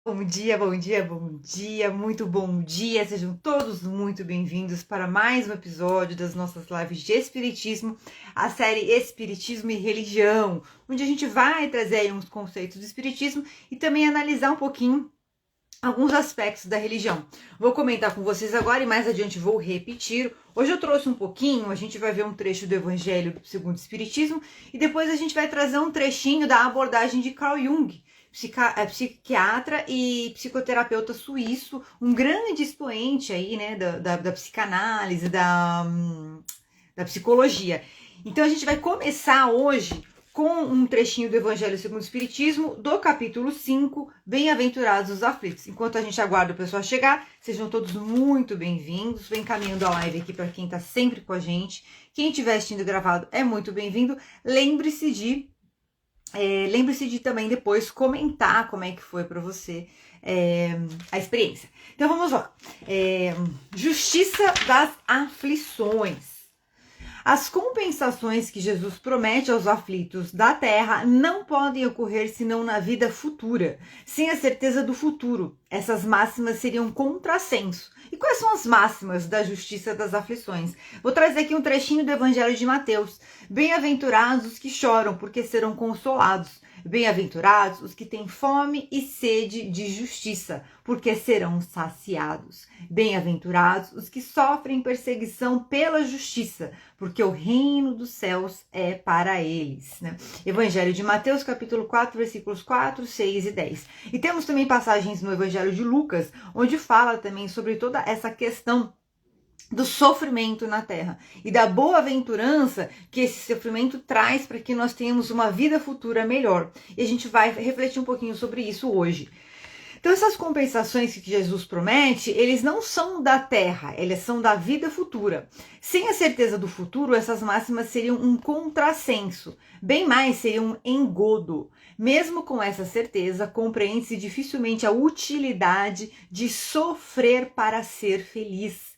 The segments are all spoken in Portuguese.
Bom dia, bom dia, bom dia, muito bom dia. Sejam todos muito bem-vindos para mais um episódio das nossas lives de Espiritismo, a série Espiritismo e Religião, onde a gente vai trazer aí uns conceitos do Espiritismo e também analisar um pouquinho alguns aspectos da religião. Vou comentar com vocês agora e mais adiante vou repetir. Hoje eu trouxe um pouquinho, a gente vai ver um trecho do Evangelho segundo o Espiritismo e depois a gente vai trazer um trechinho da abordagem de Carl Jung, psiquiatra e psicoterapeuta suíço, um grande expoente aí, né, da psicanálise, da psicologia. Então a gente vai começar hoje com um trechinho do Evangelho segundo o Espiritismo, do capítulo 5, Bem-aventurados os aflitos. Enquanto a gente aguarda o pessoal chegar, sejam todos muito bem-vindos. Vem encaminhando a live aqui para quem está sempre com a gente. Quem estiver assistindo gravado é muito bem-vindo. Lembre-se de também depois comentar como é que foi para você a experiência. Então vamos lá. Justiça das aflições. As compensações que Jesus promete aos aflitos da terra não podem ocorrer senão na vida futura, sem a certeza do futuro. Essas máximas seriam contrassenso. E quais são as máximas da justiça das aflições? Vou trazer aqui um trechinho do Evangelho de Mateus. Bem-aventurados os que choram, porque serão consolados. Bem-aventurados os que têm fome e sede de justiça, porque serão saciados. Bem-aventurados os que sofrem perseguição pela justiça, porque o reino dos céus é para eles. Né? Evangelho de Mateus, capítulo 4, versículos 4, 6 e 10. E temos também passagens no Evangelho de Lucas, onde fala também sobre toda essa questão do sofrimento na terra e da boa-aventurança que esse sofrimento traz para que nós tenhamos uma vida futura melhor. E a gente vai refletir um pouquinho sobre isso hoje. Então essas compensações que Jesus promete, eles não são da terra, eles são da vida futura. Sem a certeza do futuro, essas máximas seriam um contrassenso, bem mais seriam um engodo. Mesmo com essa certeza, compreende-se dificilmente a utilidade de sofrer para ser feliz.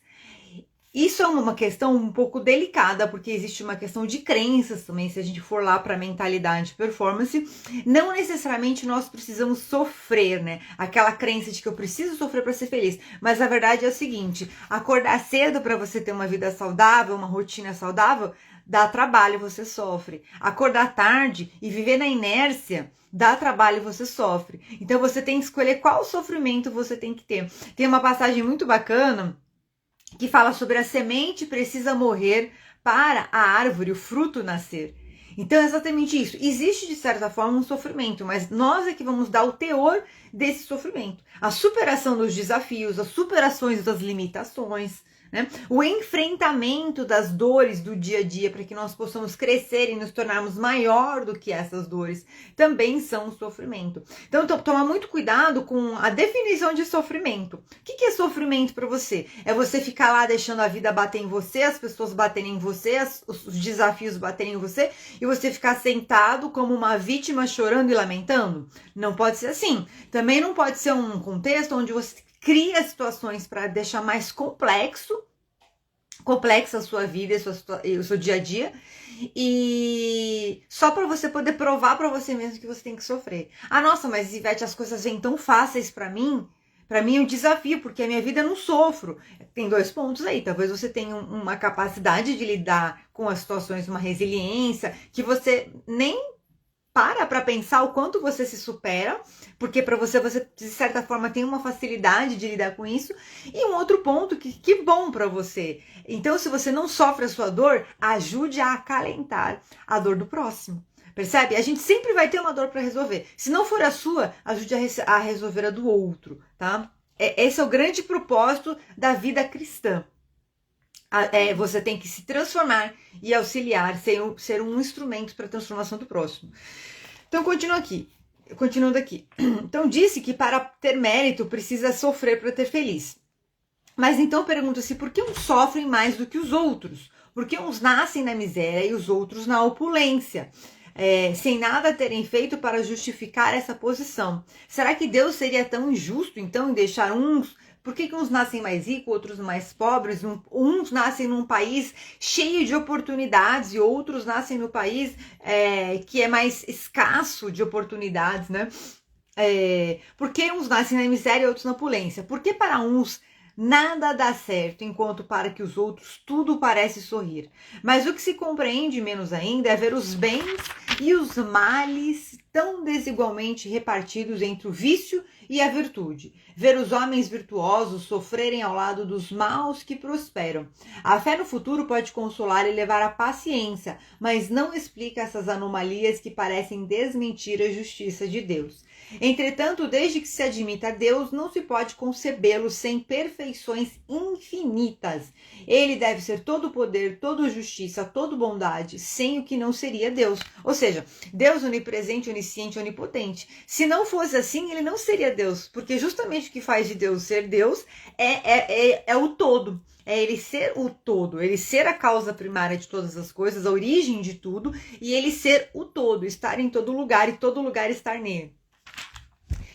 Isso é uma questão um pouco delicada, porque existe uma questão de crenças também, se a gente for lá para a mentalidade performance, não necessariamente nós precisamos sofrer, né? Aquela crença de que eu preciso sofrer para ser feliz, mas a verdade é o seguinte, acordar cedo para você ter uma vida saudável, uma rotina saudável, dá trabalho, você sofre. Acordar tarde e viver na inércia, dá trabalho, você sofre. Então você tem que escolher qual sofrimento você tem que ter. Tem uma passagem muito bacana que fala sobre a semente precisa morrer para a árvore, o fruto nascer. Então é exatamente isso. Existe de certa forma um sofrimento, mas nós é que vamos dar o teor desse sofrimento. A superação dos desafios, as superações das limitações, né? O enfrentamento das dores do dia a dia para que nós possamos crescer e nos tornarmos maior do que essas dores também são um sofrimento. Então toma muito cuidado com a definição de sofrimento. O que é sofrimento para você? É você ficar lá deixando a vida bater em você, as pessoas baterem em você, os desafios baterem em você e você ficar sentado como uma vítima chorando e lamentando? Não pode ser assim. Também não pode ser um contexto onde você cria situações para deixar mais complexa a sua vida e o seu dia a dia, e só para você poder provar para você mesmo que você tem que sofrer. Ah, nossa, mas Ivete, as coisas vêm tão fáceis para mim é um desafio, porque a minha vida eu não sofro. Tem dois pontos aí, talvez você tenha uma capacidade de lidar com as situações, uma resiliência, que você nem para pensar o quanto você se supera, porque para você de certa forma tem uma facilidade de lidar com isso, e um outro ponto que bom para você. Então, se você não sofre a sua dor, ajude a acalentar a dor do próximo. Percebe? A gente sempre vai ter uma dor para resolver. Se não for a sua, ajude a resolver a do outro, tá? Esse é o grande propósito da vida cristã. Você tem que se transformar e auxiliar, ser um instrumento para a transformação do próximo. Então, continuando aqui. Então, disse que para ter mérito precisa sofrer para ter feliz. Mas então pergunta-se por que uns sofrem mais do que os outros? Por que uns nascem na miséria e os outros na opulência? Sem nada terem feito para justificar essa posição. Será que Deus seria tão injusto, então, em deixar uns... Por que uns nascem mais ricos, outros mais pobres? Uns nascem num país cheio de oportunidades e outros nascem no país que é mais escasso de oportunidades, né? Por que uns nascem na miséria e outros na opulência? Porque para uns nada dá certo, enquanto para que os outros tudo parece sorrir. Mas o que se compreende menos ainda é ver os bens e os males tão desigualmente repartidos entre o vício e a virtude. Ver os homens virtuosos sofrerem ao lado dos maus que prosperam. A fé no futuro pode consolar e levar à paciência, mas não explica essas anomalias que parecem desmentir a justiça de Deus. Entretanto, desde que se admita a Deus, não se pode concebê-lo sem perfeições infinitas. Ele deve ser todo poder, toda justiça, toda bondade, sem o que não seria Deus. Ou seja, Deus onipresente, onisciente, onipotente. Se não fosse assim, ele não seria Deus, porque justamente o que faz de Deus ser Deus é o todo. É ele ser o todo, ele ser a causa primária de todas as coisas, a origem de tudo, e ele ser o todo, estar em todo lugar e todo lugar estar nele.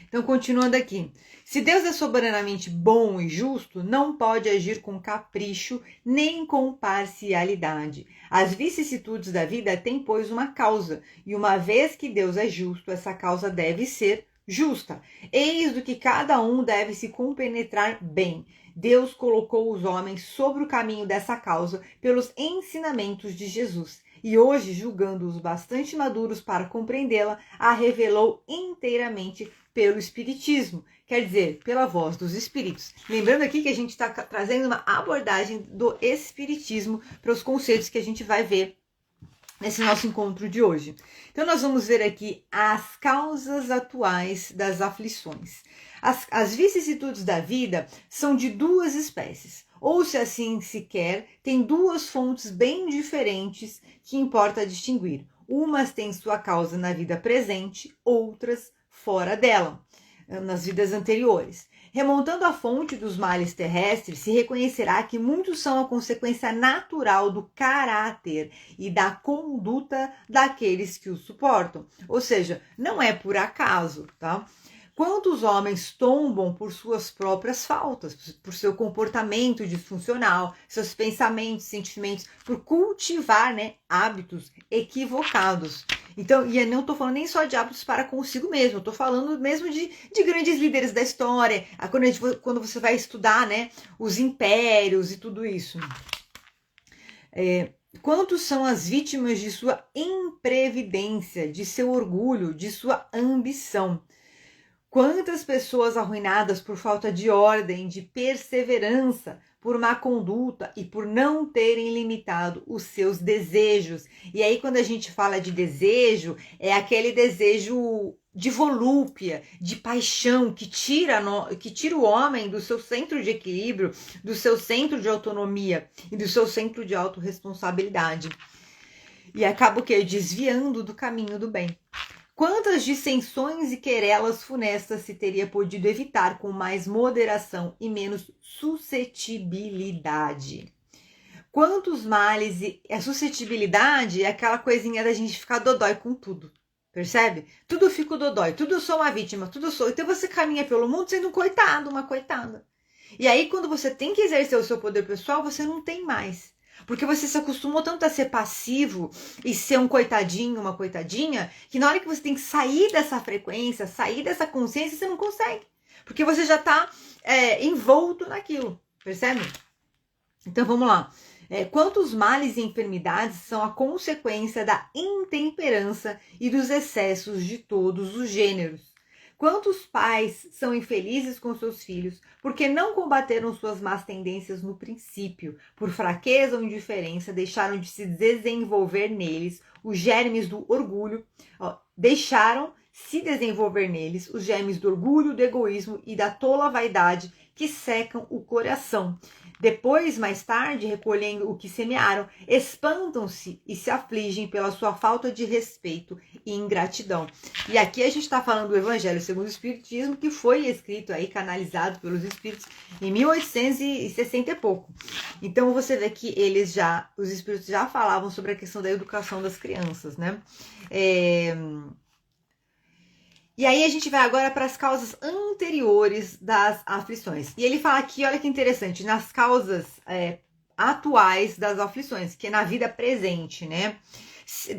Então, continuando aqui. Se Deus é soberanamente bom e justo, não pode agir com capricho nem com parcialidade. As vicissitudes da vida têm, pois, uma causa, e uma vez que Deus é justo, essa causa deve ser justa. Eis do que cada um deve se compenetrar bem. Deus colocou os homens sobre o caminho dessa causa pelos ensinamentos de Jesus. E hoje, julgando-os bastante maduros para compreendê-la, a revelou inteiramente pelo Espiritismo, quer dizer, pela voz dos Espíritos. Lembrando aqui que a gente está trazendo uma abordagem do Espiritismo para os conceitos que a gente vai ver nesse nosso encontro de hoje. Então, nós vamos ver aqui as causas atuais das aflições. As vicissitudes da vida são de duas espécies. Ou, se assim se quer, tem duas fontes bem diferentes que importa distinguir. Umas têm sua causa na vida presente, outras fora dela, nas vidas anteriores. Remontando a fonte dos males terrestres, se reconhecerá que muitos são a consequência natural do caráter e da conduta daqueles que os suportam. Ou seja, não é por acaso, tá? Quantos homens tombam por suas próprias faltas, por seu comportamento disfuncional, seus pensamentos, sentimentos, por cultivar, hábitos equivocados. Então, e eu não estou falando nem só de hábitos para consigo mesmo, eu estou falando mesmo de grandes líderes da história, quando você vai estudar, os impérios e tudo isso. Quantos são as vítimas de sua imprevidência, de seu orgulho, de sua ambição? Quantas pessoas arruinadas por falta de ordem, de perseverança, por má conduta e por não terem limitado os seus desejos. E aí, quando a gente fala de desejo, é aquele desejo de volúpia, de paixão, que tira o homem do seu centro de equilíbrio, do seu centro de autonomia e do seu centro de autorresponsabilidade. E acaba o quê? Desviando do caminho do bem. Quantas dissensões e querelas funestas se teria podido evitar com mais moderação e menos suscetibilidade? Quantos males e a suscetibilidade é aquela coisinha da gente ficar dodói com tudo, percebe? Tudo fica dodói, tudo eu sou uma vítima, tudo eu sou. Então você caminha pelo mundo sendo um coitado, uma coitada. E aí quando você tem que exercer o seu poder pessoal, você não tem mais. Porque você se acostumou tanto a ser passivo e ser um coitadinho, uma coitadinha, que na hora que você tem que sair dessa frequência, sair dessa consciência, você não consegue. Porque você já está envolto naquilo, percebe? Então vamos lá. Quantos males e enfermidades são a consequência da intemperança e dos excessos de todos os gêneros? Quantos pais são infelizes com seus filhos porque não combateram suas más tendências no princípio, por fraqueza ou indiferença, deixaram de se desenvolver neles os germes do orgulho, deixaram se desenvolver neles os germes do orgulho, do egoísmo e da tola vaidade que secam o coração. Depois, mais tarde, recolhendo o que semearam, espantam-se e se afligem pela sua falta de respeito e ingratidão. E aqui a gente está falando do Evangelho segundo o Espiritismo, que foi escrito aí, canalizado pelos Espíritos em 1860 e pouco. Então você vê que os Espíritos já falavam sobre a questão da educação das crianças, né? E aí a gente vai agora para as causas anteriores das aflições. E ele fala aqui, olha que interessante, nas causas atuais das aflições, que é na vida presente, né?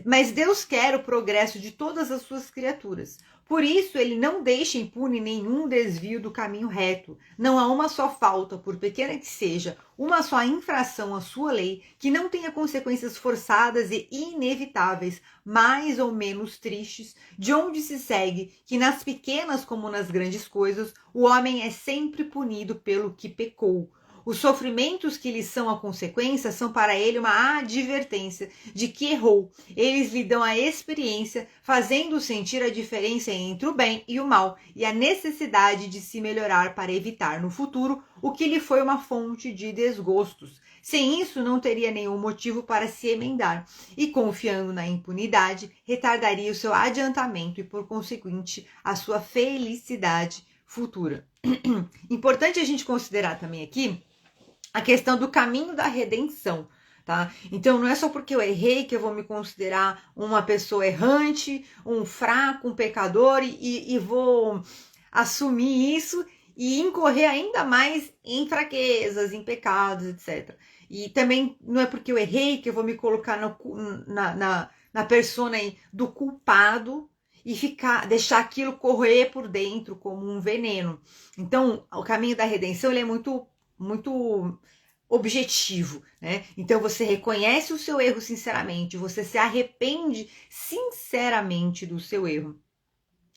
Mas Deus quer o progresso de todas as suas criaturas. Por isso, ele não deixa impune nenhum desvio do caminho reto. Não há uma só falta, por pequena que seja, uma só infração à sua lei, que não tenha consequências forçadas e inevitáveis, mais ou menos tristes, de onde se segue que nas pequenas como nas grandes coisas, o homem é sempre punido pelo que pecou. Os sofrimentos que lhe são a consequência são para ele uma advertência de que errou. Eles lhe dão a experiência, fazendo sentir a diferença entre o bem e o mal e a necessidade de se melhorar para evitar no futuro o que lhe foi uma fonte de desgostos. Sem isso, não teria nenhum motivo para se emendar e, confiando na impunidade, retardaria o seu adiantamento e, por conseguinte, a sua felicidade futura. Importante a gente considerar também aqui a questão do caminho da redenção, tá? Então não é só porque eu errei que eu vou me considerar uma pessoa errante, um fraco, um pecador e vou assumir isso e incorrer ainda mais em fraquezas, em pecados, etc. E também não é porque eu errei que eu vou me colocar na persona do culpado e deixar aquilo correr por dentro como um veneno. Então, o caminho da redenção ele é muito objetivo, né? Então você reconhece o seu erro sinceramente, você se arrepende sinceramente do seu erro.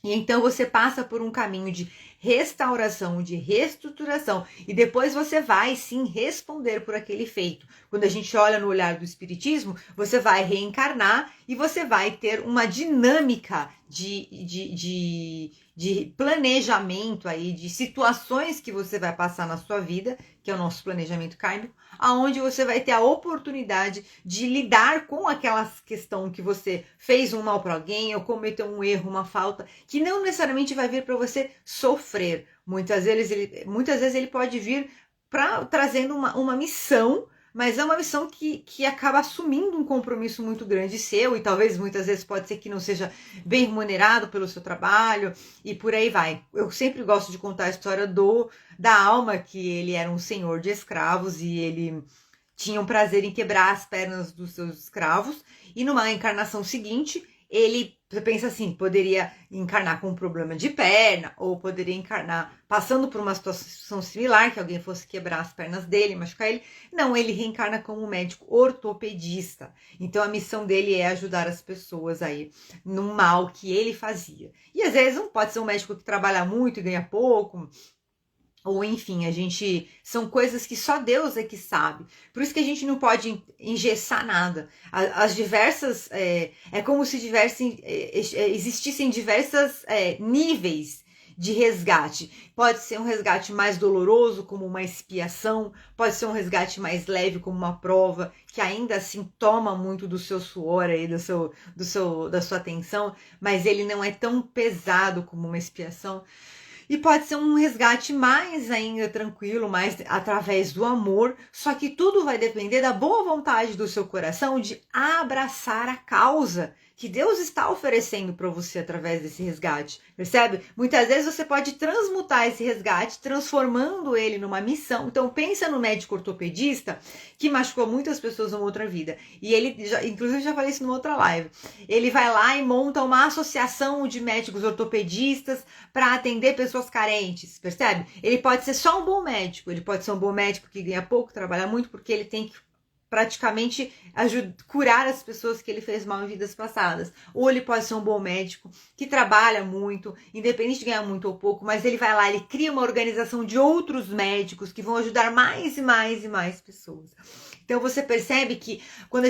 E então você passa por um caminho de restauração, de reestruturação, e depois você vai sim responder por aquele feito. Quando a gente olha no olhar do espiritismo, você vai reencarnar e você vai ter uma dinâmica de planejamento aí, de situações que você vai passar na sua vida, que é o nosso planejamento kármico, aonde você vai ter a oportunidade de lidar com aquela questão que você fez um mal para alguém ou cometeu um erro, uma falta, que não necessariamente vai vir para você sofrer. Muitas vezes ele pode vir trazendo uma missão, mas é uma missão que acaba assumindo um compromisso muito grande seu, e talvez muitas vezes pode ser que não seja bem remunerado pelo seu trabalho, e por aí vai. Eu sempre gosto de contar a história da alma, que ele era um senhor de escravos, e ele tinha um prazer em quebrar as pernas dos seus escravos, e numa encarnação seguinte, você pensa assim, poderia encarnar com um problema de perna, ou poderia encarnar passando por uma situação similar, que alguém fosse quebrar as pernas dele, machucar ele. Não, ele reencarna como um médico ortopedista. Então a missão dele é ajudar as pessoas aí no mal que ele fazia. E às vezes não pode ser um médico que trabalha muito e ganha pouco, ou enfim, são coisas que só Deus é que sabe. Por isso que a gente não pode engessar nada. As diversas, é como se existissem diversos níveis de resgate. Pode ser um resgate mais doloroso, como uma expiação, pode ser um resgate mais leve, como uma prova, que ainda assim toma muito do seu suor aí, da sua atenção, mas ele não é tão pesado como uma expiação. E pode ser um resgate mais ainda tranquilo, mais através do amor, só que tudo vai depender da boa vontade do seu coração de abraçar a causa que Deus está oferecendo para você através desse resgate, percebe? Muitas vezes você pode transmutar esse resgate, transformando ele numa missão. Então pensa no médico ortopedista que machucou muitas pessoas numa outra vida, e ele, inclusive já falei isso numa outra live, ele vai lá e monta uma associação de médicos ortopedistas para atender pessoas carentes, percebe? Ele pode ser só um bom médico, ele pode ser um bom médico que ganha pouco, trabalha muito, porque ele tem que praticamente curar as pessoas que ele fez mal em vidas passadas. Ou ele pode ser um bom médico que trabalha muito, independente de ganhar muito ou pouco, mas ele vai lá, ele cria uma organização de outros médicos que vão ajudar mais e mais e mais pessoas. Então você percebe que quando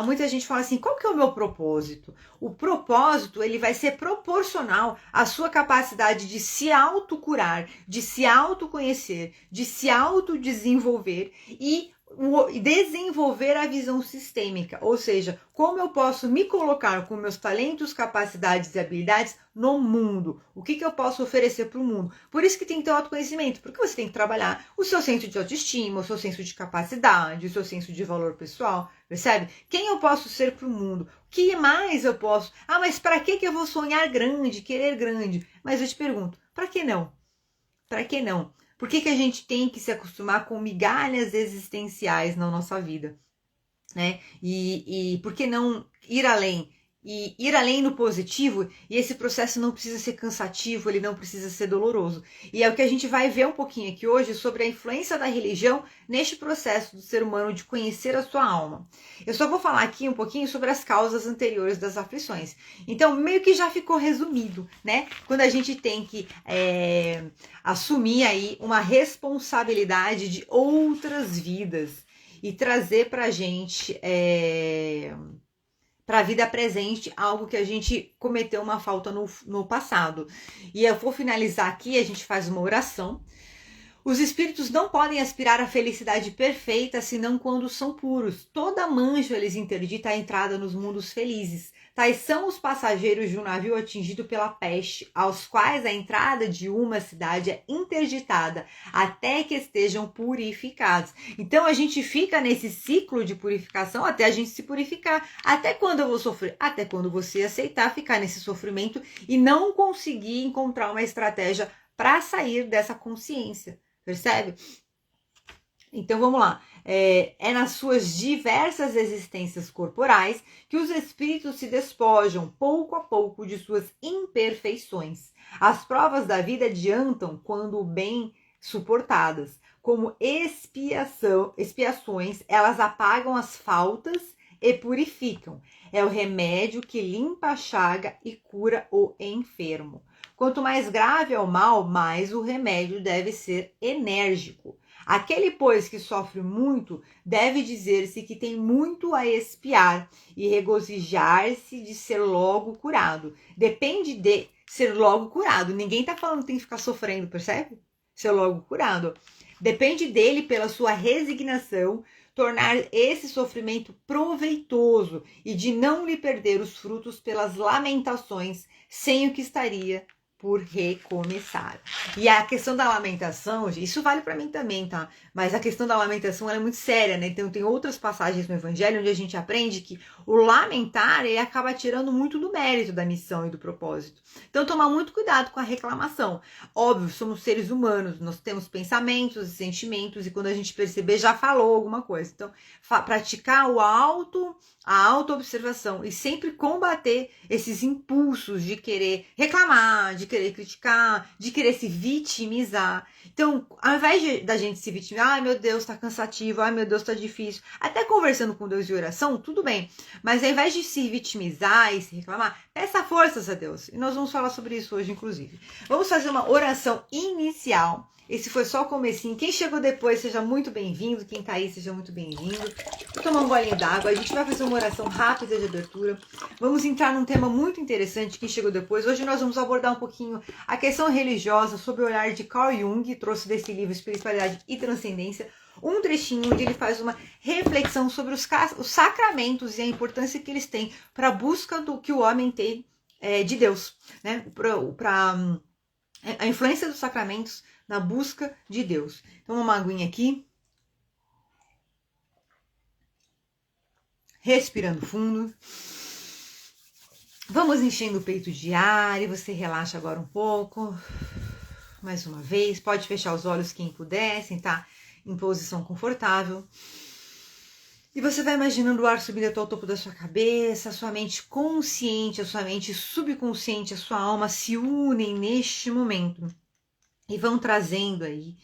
muita gente fala assim, qual que é o meu propósito? O propósito, ele vai ser proporcional à sua capacidade de se autocurar, de se autoconhecer, de se autodesenvolver e desenvolver a visão sistêmica, ou seja, como eu posso me colocar com meus talentos, capacidades e habilidades no mundo, o que eu posso oferecer para o mundo. Por isso que tem que ter autoconhecimento, porque você tem que trabalhar o seu senso de autoestima, o seu senso de capacidade, o seu senso de valor pessoal, percebe? Quem eu posso ser para o mundo? O que mais eu posso? Mas para que eu vou sonhar grande, querer grande? Mas eu te pergunto, para que não? Para que não? Por que a gente tem que se acostumar com migalhas existenciais na nossa vida, né? E por que não ir além e ir além no positivo, e esse processo não precisa ser cansativo, ele não precisa ser doloroso. E é o que a gente vai ver um pouquinho aqui hoje sobre a influência da religião neste processo do ser humano de conhecer a sua alma. Eu só vou falar aqui um pouquinho sobre as causas anteriores das aflições. Então, meio que já ficou resumido, né? Quando a gente tem que assumir aí uma responsabilidade de outras vidas e trazer pra gente... para a vida presente, algo que a gente cometeu uma falta no passado. E eu vou finalizar aqui, a gente faz uma oração. Os espíritos não podem aspirar à felicidade perfeita senão quando são puros. Toda mancha lhes interdita a entrada nos mundos felizes. Tais são os passageiros de um navio atingido pela peste, aos quais a entrada de uma cidade é interditada, até que estejam purificados. Então a gente fica nesse ciclo de purificação até a gente se purificar. Até quando eu vou sofrer? Até quando você aceitar ficar nesse sofrimento e não conseguir encontrar uma estratégia para sair dessa consciência. Percebe? Então vamos lá. É nas suas diversas existências corporais que os espíritos se despojam pouco a pouco de suas imperfeições. As provas da vida adiantam quando bem suportadas. Como expiações, elas apagam as faltas e purificam. É o remédio que limpa a chaga e cura o enfermo. Quanto mais grave é o mal, mais o remédio deve ser enérgico. Aquele, pois, que sofre muito, deve dizer-se que tem muito a expiar e regozijar-se de ser logo curado. Depende de ser logo curado. Ninguém está falando que tem que ficar sofrendo, percebe? Ser logo curado. Depende dele, pela sua resignação, tornar esse sofrimento proveitoso e de não lhe perder os frutos pelas lamentações, sem o que estaria por recomeçar. E a questão da lamentação, isso vale para mim também, tá? Mas a questão da lamentação ela é muito séria, né? Então tem outras passagens no Evangelho onde a gente aprende que o lamentar ele acaba tirando muito do mérito da missão e do propósito. Então tomar muito cuidado com a reclamação. Óbvio, somos seres humanos, nós temos pensamentos e sentimentos e quando a gente perceber já falou alguma coisa. Então praticar a auto-observação e sempre combater esses impulsos de querer reclamar, de querer criticar, de querer se vitimizar. Então, ao invés da gente se vitimizar, ai meu Deus, tá cansativo, ai meu Deus, tá difícil, até conversando com Deus de oração, tudo bem, mas ao invés de se vitimizar e se reclamar, peça forças a Deus. E nós vamos falar sobre isso hoje, inclusive. Vamos fazer uma oração inicial. Esse foi só o comecinho. Quem chegou depois, seja muito bem-vindo. Quem tá aí, seja muito bem-vindo. Vou tomar um golinho d'água. A gente vai fazer uma oração rápida de abertura. Vamos entrar num tema muito interessante. Quem chegou depois. Hoje nós vamos abordar um pouquinho a questão religiosa sob o olhar de Carl Jung, trouxe desse livro Espiritualidade e Transcendência, um trechinho onde ele faz uma reflexão sobre os sacramentos e a importância que eles têm para a busca do que o homem tem de Deus, né? Para a influência dos sacramentos na busca de Deus. Então, uma aguinha aqui. Respirando fundo. Vamos enchendo o peito de ar e você relaxa agora um pouco. Mais uma vez, pode fechar os olhos quem puder, sentar em posição confortável. E você vai imaginando o ar subindo até o topo da sua cabeça, a sua mente consciente, a sua mente subconsciente, a sua alma se unem neste momento. E vão trazendo aí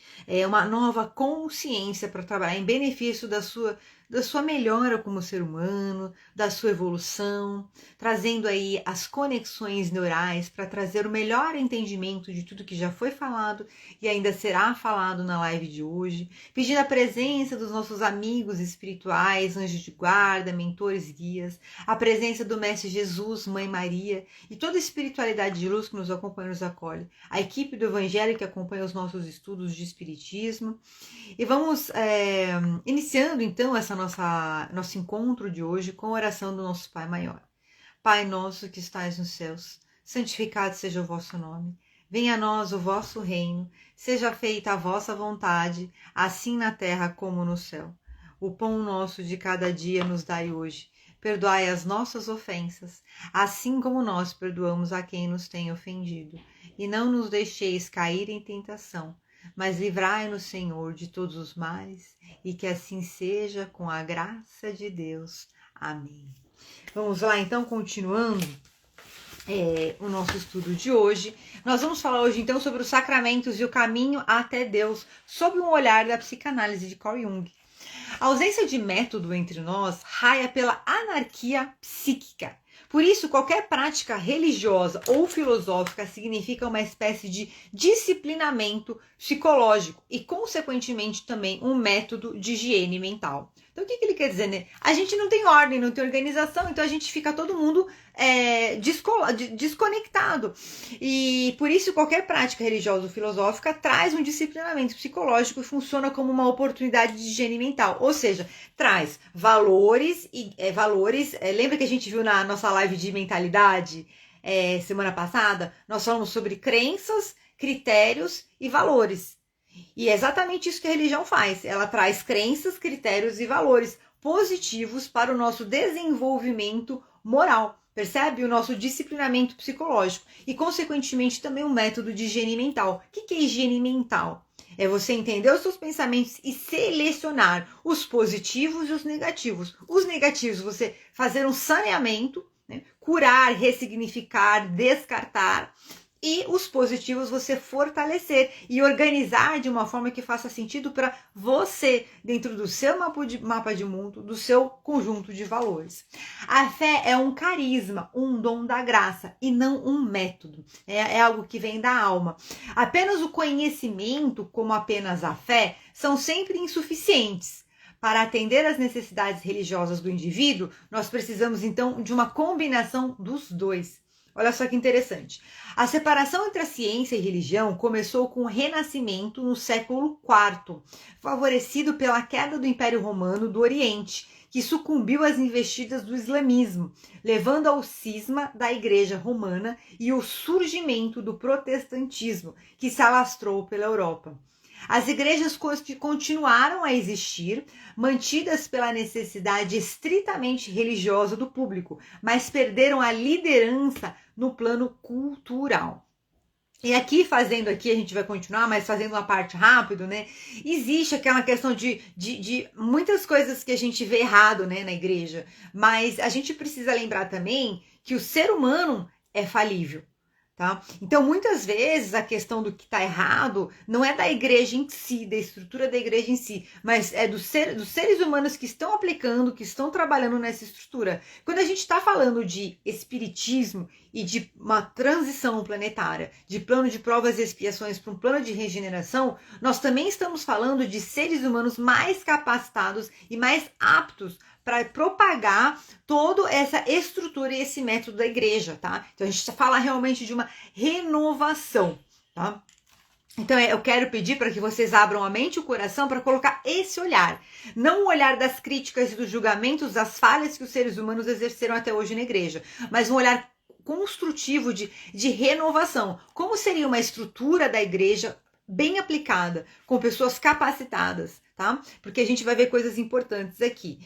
uma nova consciência para trabalhar em benefício da sua melhora como ser humano, da sua evolução, trazendo aí as conexões neurais para trazer o melhor entendimento de tudo que já foi falado e ainda será falado na live de hoje, pedindo a presença dos nossos amigos espirituais, anjos de guarda, mentores, guias, a presença do Mestre Jesus, Mãe Maria e toda a espiritualidade de luz que nos acompanha e nos acolhe, a equipe do Evangelho que acompanha os nossos estudos de Espiritismo. E vamos iniciando então nosso encontro de hoje com a oração do nosso Pai Maior. Pai nosso que estais nos céus, santificado seja o vosso nome. Venha a nós o vosso reino, seja feita a vossa vontade, assim na terra como no céu. O pão nosso de cada dia nos dai hoje. Perdoai as nossas ofensas, assim como nós perdoamos a quem nos tem ofendido. E não nos deixeis cair em tentação, mas livrai-nos, Senhor, de todos os males, e que assim seja com a graça de Deus. Amém. Vamos lá, então, continuando o nosso estudo de hoje. Nós vamos falar hoje, então, sobre os sacramentos e o caminho até Deus, sob um olhar da psicanálise de Carl Jung. A ausência de método entre nós raia pela anarquia psíquica. Por isso, qualquer prática religiosa ou filosófica significa uma espécie de disciplinamento psicológico e, consequentemente, também um método de higiene mental. Então, o que ele quer dizer, né? A gente não tem ordem, não tem organização, então a gente fica todo mundo desconectado. E por isso, qualquer prática religiosa ou filosófica traz um disciplinamento psicológico e funciona como uma oportunidade de higiene mental. Ou seja, traz valores lembra que a gente viu na nossa live de mentalidade semana passada? Nós falamos sobre crenças, critérios e valores. E é exatamente isso que a religião faz. Ela traz crenças, critérios e valores positivos para o nosso desenvolvimento moral. Percebe? O nosso disciplinamento psicológico. E, consequentemente, também um método de higiene mental. O que é higiene mental? É você entender os seus pensamentos e selecionar os positivos e os negativos. Os negativos, você fazer um saneamento, né? Curar, ressignificar, descartar. E os positivos você fortalecer e organizar de uma forma que faça sentido para você, dentro do seu mapa de mundo, do seu conjunto de valores. A fé é um carisma, um dom da graça e não um método. É algo que vem da alma. Apenas o conhecimento, como apenas a fé, são sempre insuficientes. Para atender às necessidades religiosas do indivíduo, nós precisamos então de uma combinação dos dois. Olha só que interessante. A separação entre a ciência e religião começou com o Renascimento no século IV, favorecido pela queda do Império Romano do Oriente, que sucumbiu às investidas do islamismo, levando ao cisma da Igreja Romana e o surgimento do protestantismo, que se alastrou pela Europa. As igrejas continuaram a existir, mantidas pela necessidade estritamente religiosa do público, mas perderam a liderança no plano cultural. E aqui, a gente vai continuar, mas fazendo uma parte rápido, né? Existe aquela questão de muitas coisas que a gente vê errado, né, na igreja, mas a gente precisa lembrar também que o ser humano é falível. Tá? Então, muitas vezes, a questão do que está errado não é da igreja em si, da estrutura da igreja em si, mas é dos seres humanos que estão aplicando, que estão trabalhando nessa estrutura. Quando a gente está falando de espiritismo e de uma transição planetária, de plano de provas e expiações para um plano de regeneração, nós também estamos falando de seres humanos mais capacitados e mais aptos para propagar toda essa estrutura e esse método da igreja, tá? Então a gente fala realmente de uma renovação, tá? Então eu quero pedir para que vocês abram a mente e o coração para colocar esse olhar, não o olhar das críticas e dos julgamentos, das falhas que os seres humanos exerceram até hoje na igreja, mas um olhar construtivo de renovação. Como seria uma estrutura da igreja bem aplicada, com pessoas capacitadas, tá? Porque a gente vai ver coisas importantes aqui.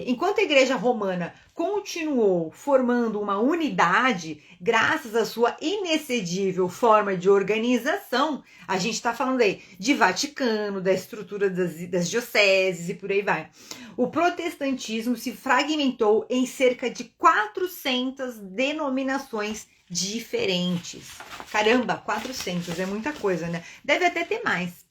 Enquanto a igreja romana continuou formando uma unidade, graças à sua inexcedível forma de organização, a gente está falando aí de Vaticano, da estrutura das dioceses e por aí vai. O protestantismo se fragmentou em cerca de 400 denominações diferentes. Caramba, 400 é muita coisa, né? Deve até ter mais.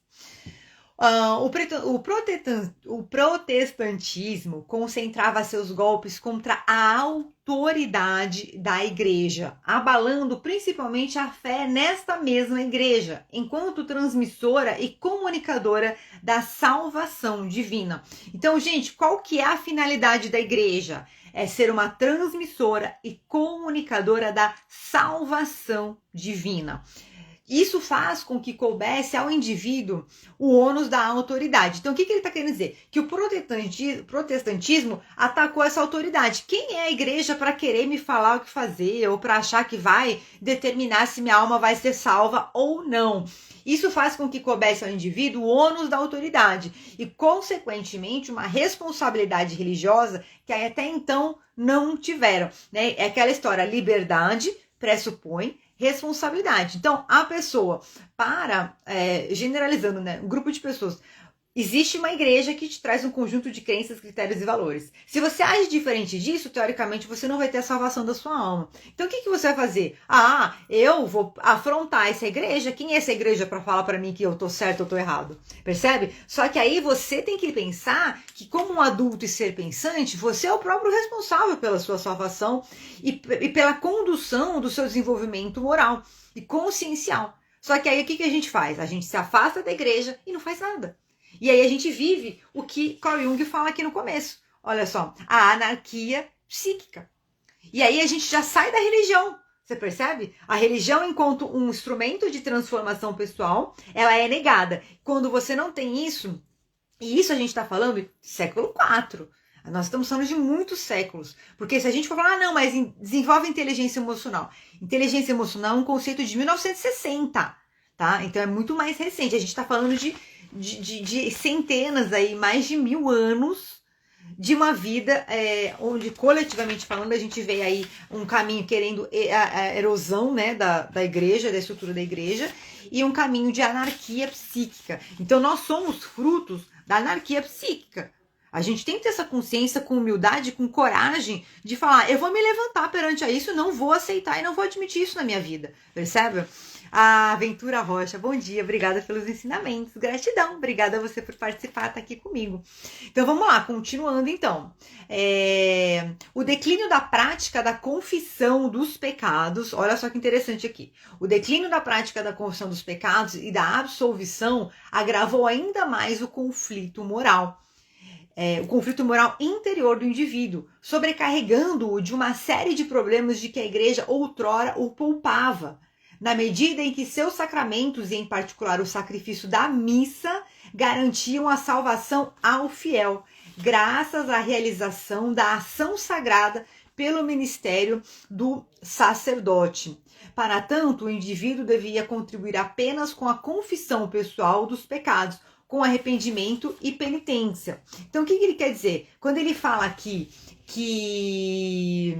O protestantismo concentrava seus golpes contra a autoridade da igreja, abalando principalmente a fé nesta mesma igreja, enquanto transmissora e comunicadora da salvação divina. Então, gente, qual que é a finalidade da igreja? É ser uma transmissora e comunicadora da salvação divina. Isso faz com que coubesse ao indivíduo o ônus da autoridade. Então, o que ele está querendo dizer? Que o protestantismo atacou essa autoridade. Quem é a igreja para querer me falar o que fazer ou para achar que vai determinar se minha alma vai ser salva ou não? Isso faz com que coubesse ao indivíduo o ônus da autoridade e, consequentemente, uma responsabilidade religiosa que até então não tiveram, né? É aquela história, liberdade pressupõe responsabilidade. Então, a pessoa, generalizando, né, um grupo de pessoas, existe uma igreja que te traz um conjunto de crenças, critérios e valores. Se você age diferente disso, teoricamente você não vai ter a salvação da sua alma. Então o que você vai fazer? Ah, eu vou afrontar essa igreja. Quem é essa igreja para falar para mim que eu tô certo ou tô errado? Percebe? Só que aí você tem que pensar que, como um adulto e ser pensante, você é o próprio responsável pela sua salvação e pela condução do seu desenvolvimento moral e consciencial. Só que aí o que a gente faz? A gente se afasta da igreja e não faz nada. E aí a gente vive o que Carl Jung fala aqui no começo. Olha só, a anarquia psíquica. E aí a gente já sai da religião. Você percebe? A religião, enquanto um instrumento de transformação pessoal, ela é negada. Quando você não tem isso, e isso a gente está falando século IV. Nós estamos falando de muitos séculos. Porque se a gente for falar, não, mas desenvolve inteligência emocional. Inteligência emocional é um conceito de 1960, tá? Então é muito mais recente. A gente está falando de centenas aí, mais de 1000 anos de uma vida onde, coletivamente falando, a gente vê aí um caminho querendo a erosão, né, da igreja, da estrutura da igreja, e um caminho de anarquia psíquica. Então nós somos frutos da anarquia psíquica. A gente tem que ter essa consciência com humildade, com coragem de falar, eu vou me levantar perante a isso, não vou aceitar e não vou admitir isso na minha vida, percebe? A Ventura Rocha, bom dia, obrigada pelos ensinamentos, gratidão, obrigada a você por participar, tá aqui comigo. Então vamos lá, continuando então. O declínio da prática da confissão dos pecados, olha só que interessante aqui. O declínio da prática da confissão dos pecados e da absolvição agravou ainda mais o conflito moral. O conflito moral interior do indivíduo, sobrecarregando-o de uma série de problemas de que a igreja outrora o poupava, na medida em que seus sacramentos, e em particular o sacrifício da missa, garantiam a salvação ao fiel, graças à realização da ação sagrada pelo ministério do sacerdote. Para tanto, o indivíduo devia contribuir apenas com a confissão pessoal dos pecados, com arrependimento e penitência. Então, o que ele quer dizer? Quando ele fala aqui que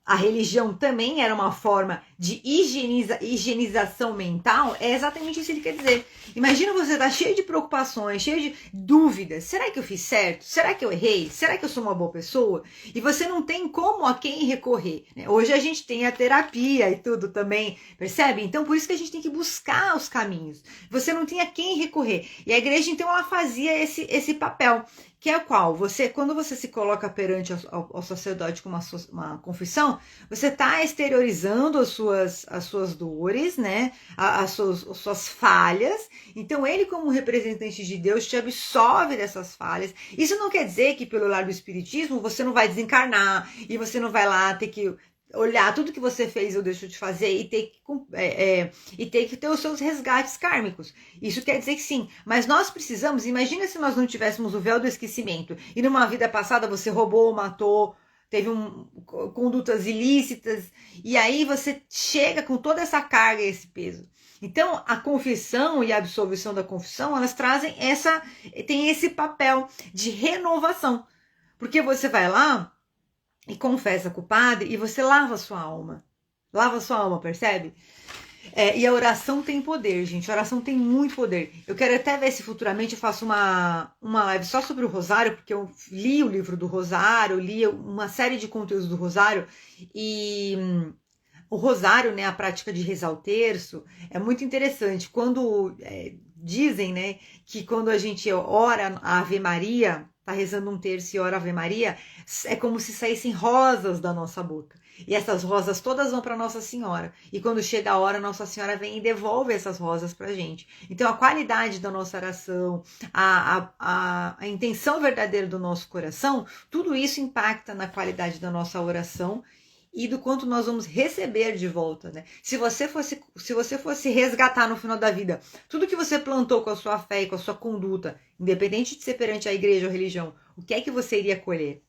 a religião também era uma forma de higienização mental, é exatamente isso que ele quer dizer. Imagina você estar cheio de preocupações, cheio de dúvidas. Será que eu fiz certo? Será que eu errei? Será que eu sou uma boa pessoa? E você não tem como a quem recorrer. Hoje a gente tem a terapia e tudo também, percebe? Então por isso que a gente tem que buscar os caminhos. Você não tem a quem recorrer. E a igreja então ela fazia esse papel. Que é o qual? Quando você se coloca perante ao sacerdote com uma confissão, você está exteriorizando as suas dores, né? As suas falhas. Então, ele, como representante de Deus, te absolve dessas falhas. Isso não quer dizer que, pelo lado do espiritismo, você não vai desencarnar e você não vai lá ter que olhar tudo que você fez ou deixou de fazer e ter que ter os seus resgates kármicos. Isso quer dizer que sim, mas nós precisamos, imagina se nós não tivéssemos o véu do esquecimento e numa vida passada você roubou, matou, teve condutas ilícitas e aí você chega com toda essa carga e esse peso. Então a confissão e a absolvição da confissão, elas tem esse papel de renovação, porque você vai lá e confessa com o padre, e você lava a sua alma. Lava a sua alma, percebe? E a oração tem poder, gente. A oração tem muito poder. Eu quero até ver se futuramente eu faço uma live só sobre o Rosário, porque eu li o livro do Rosário, li uma série de conteúdos do Rosário, e o Rosário, né, a prática de rezar o terço, é muito interessante. Quando dizem, né, que quando a gente ora a Ave Maria, tá rezando um terço e ora a Ave Maria, é como se saíssem rosas da nossa boca. E essas rosas todas vão para Nossa Senhora. E quando chega a hora, Nossa Senhora vem e devolve essas rosas para a gente. Então a qualidade da nossa oração, a intenção verdadeira do nosso coração, tudo isso impacta na qualidade da nossa oração e do quanto nós vamos receber de volta, né? Se você fosse resgatar no final da vida tudo que você plantou com a sua fé e com a sua conduta, independente de ser perante a igreja ou a religião, o que é que você iria colher?